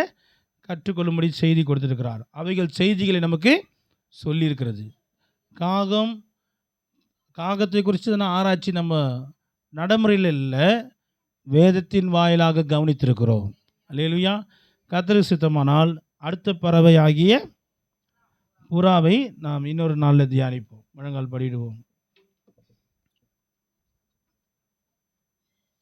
கற்றுக்கொள்ளும்படி செய்தி கொடுத்திருக்கிறார். அவைகள் செய்திகளை நமக்கு சொல்லியிருக்கிறது. காகத்தை குறித்து ஆராய்ச்சி நம்ம நடைமுறையில் இல்லை, வேதத்தின் வாயிலாக கவனித்திருக்கிறோம். அல்லேலூயா. கர்த்தருக்கு சித்தமானால் அடுத்த பறவை ஆகிய புறாவை நாம் இன்னொரு நாளில் தியானிப்போம். முழங்கால் படிடுவோம்.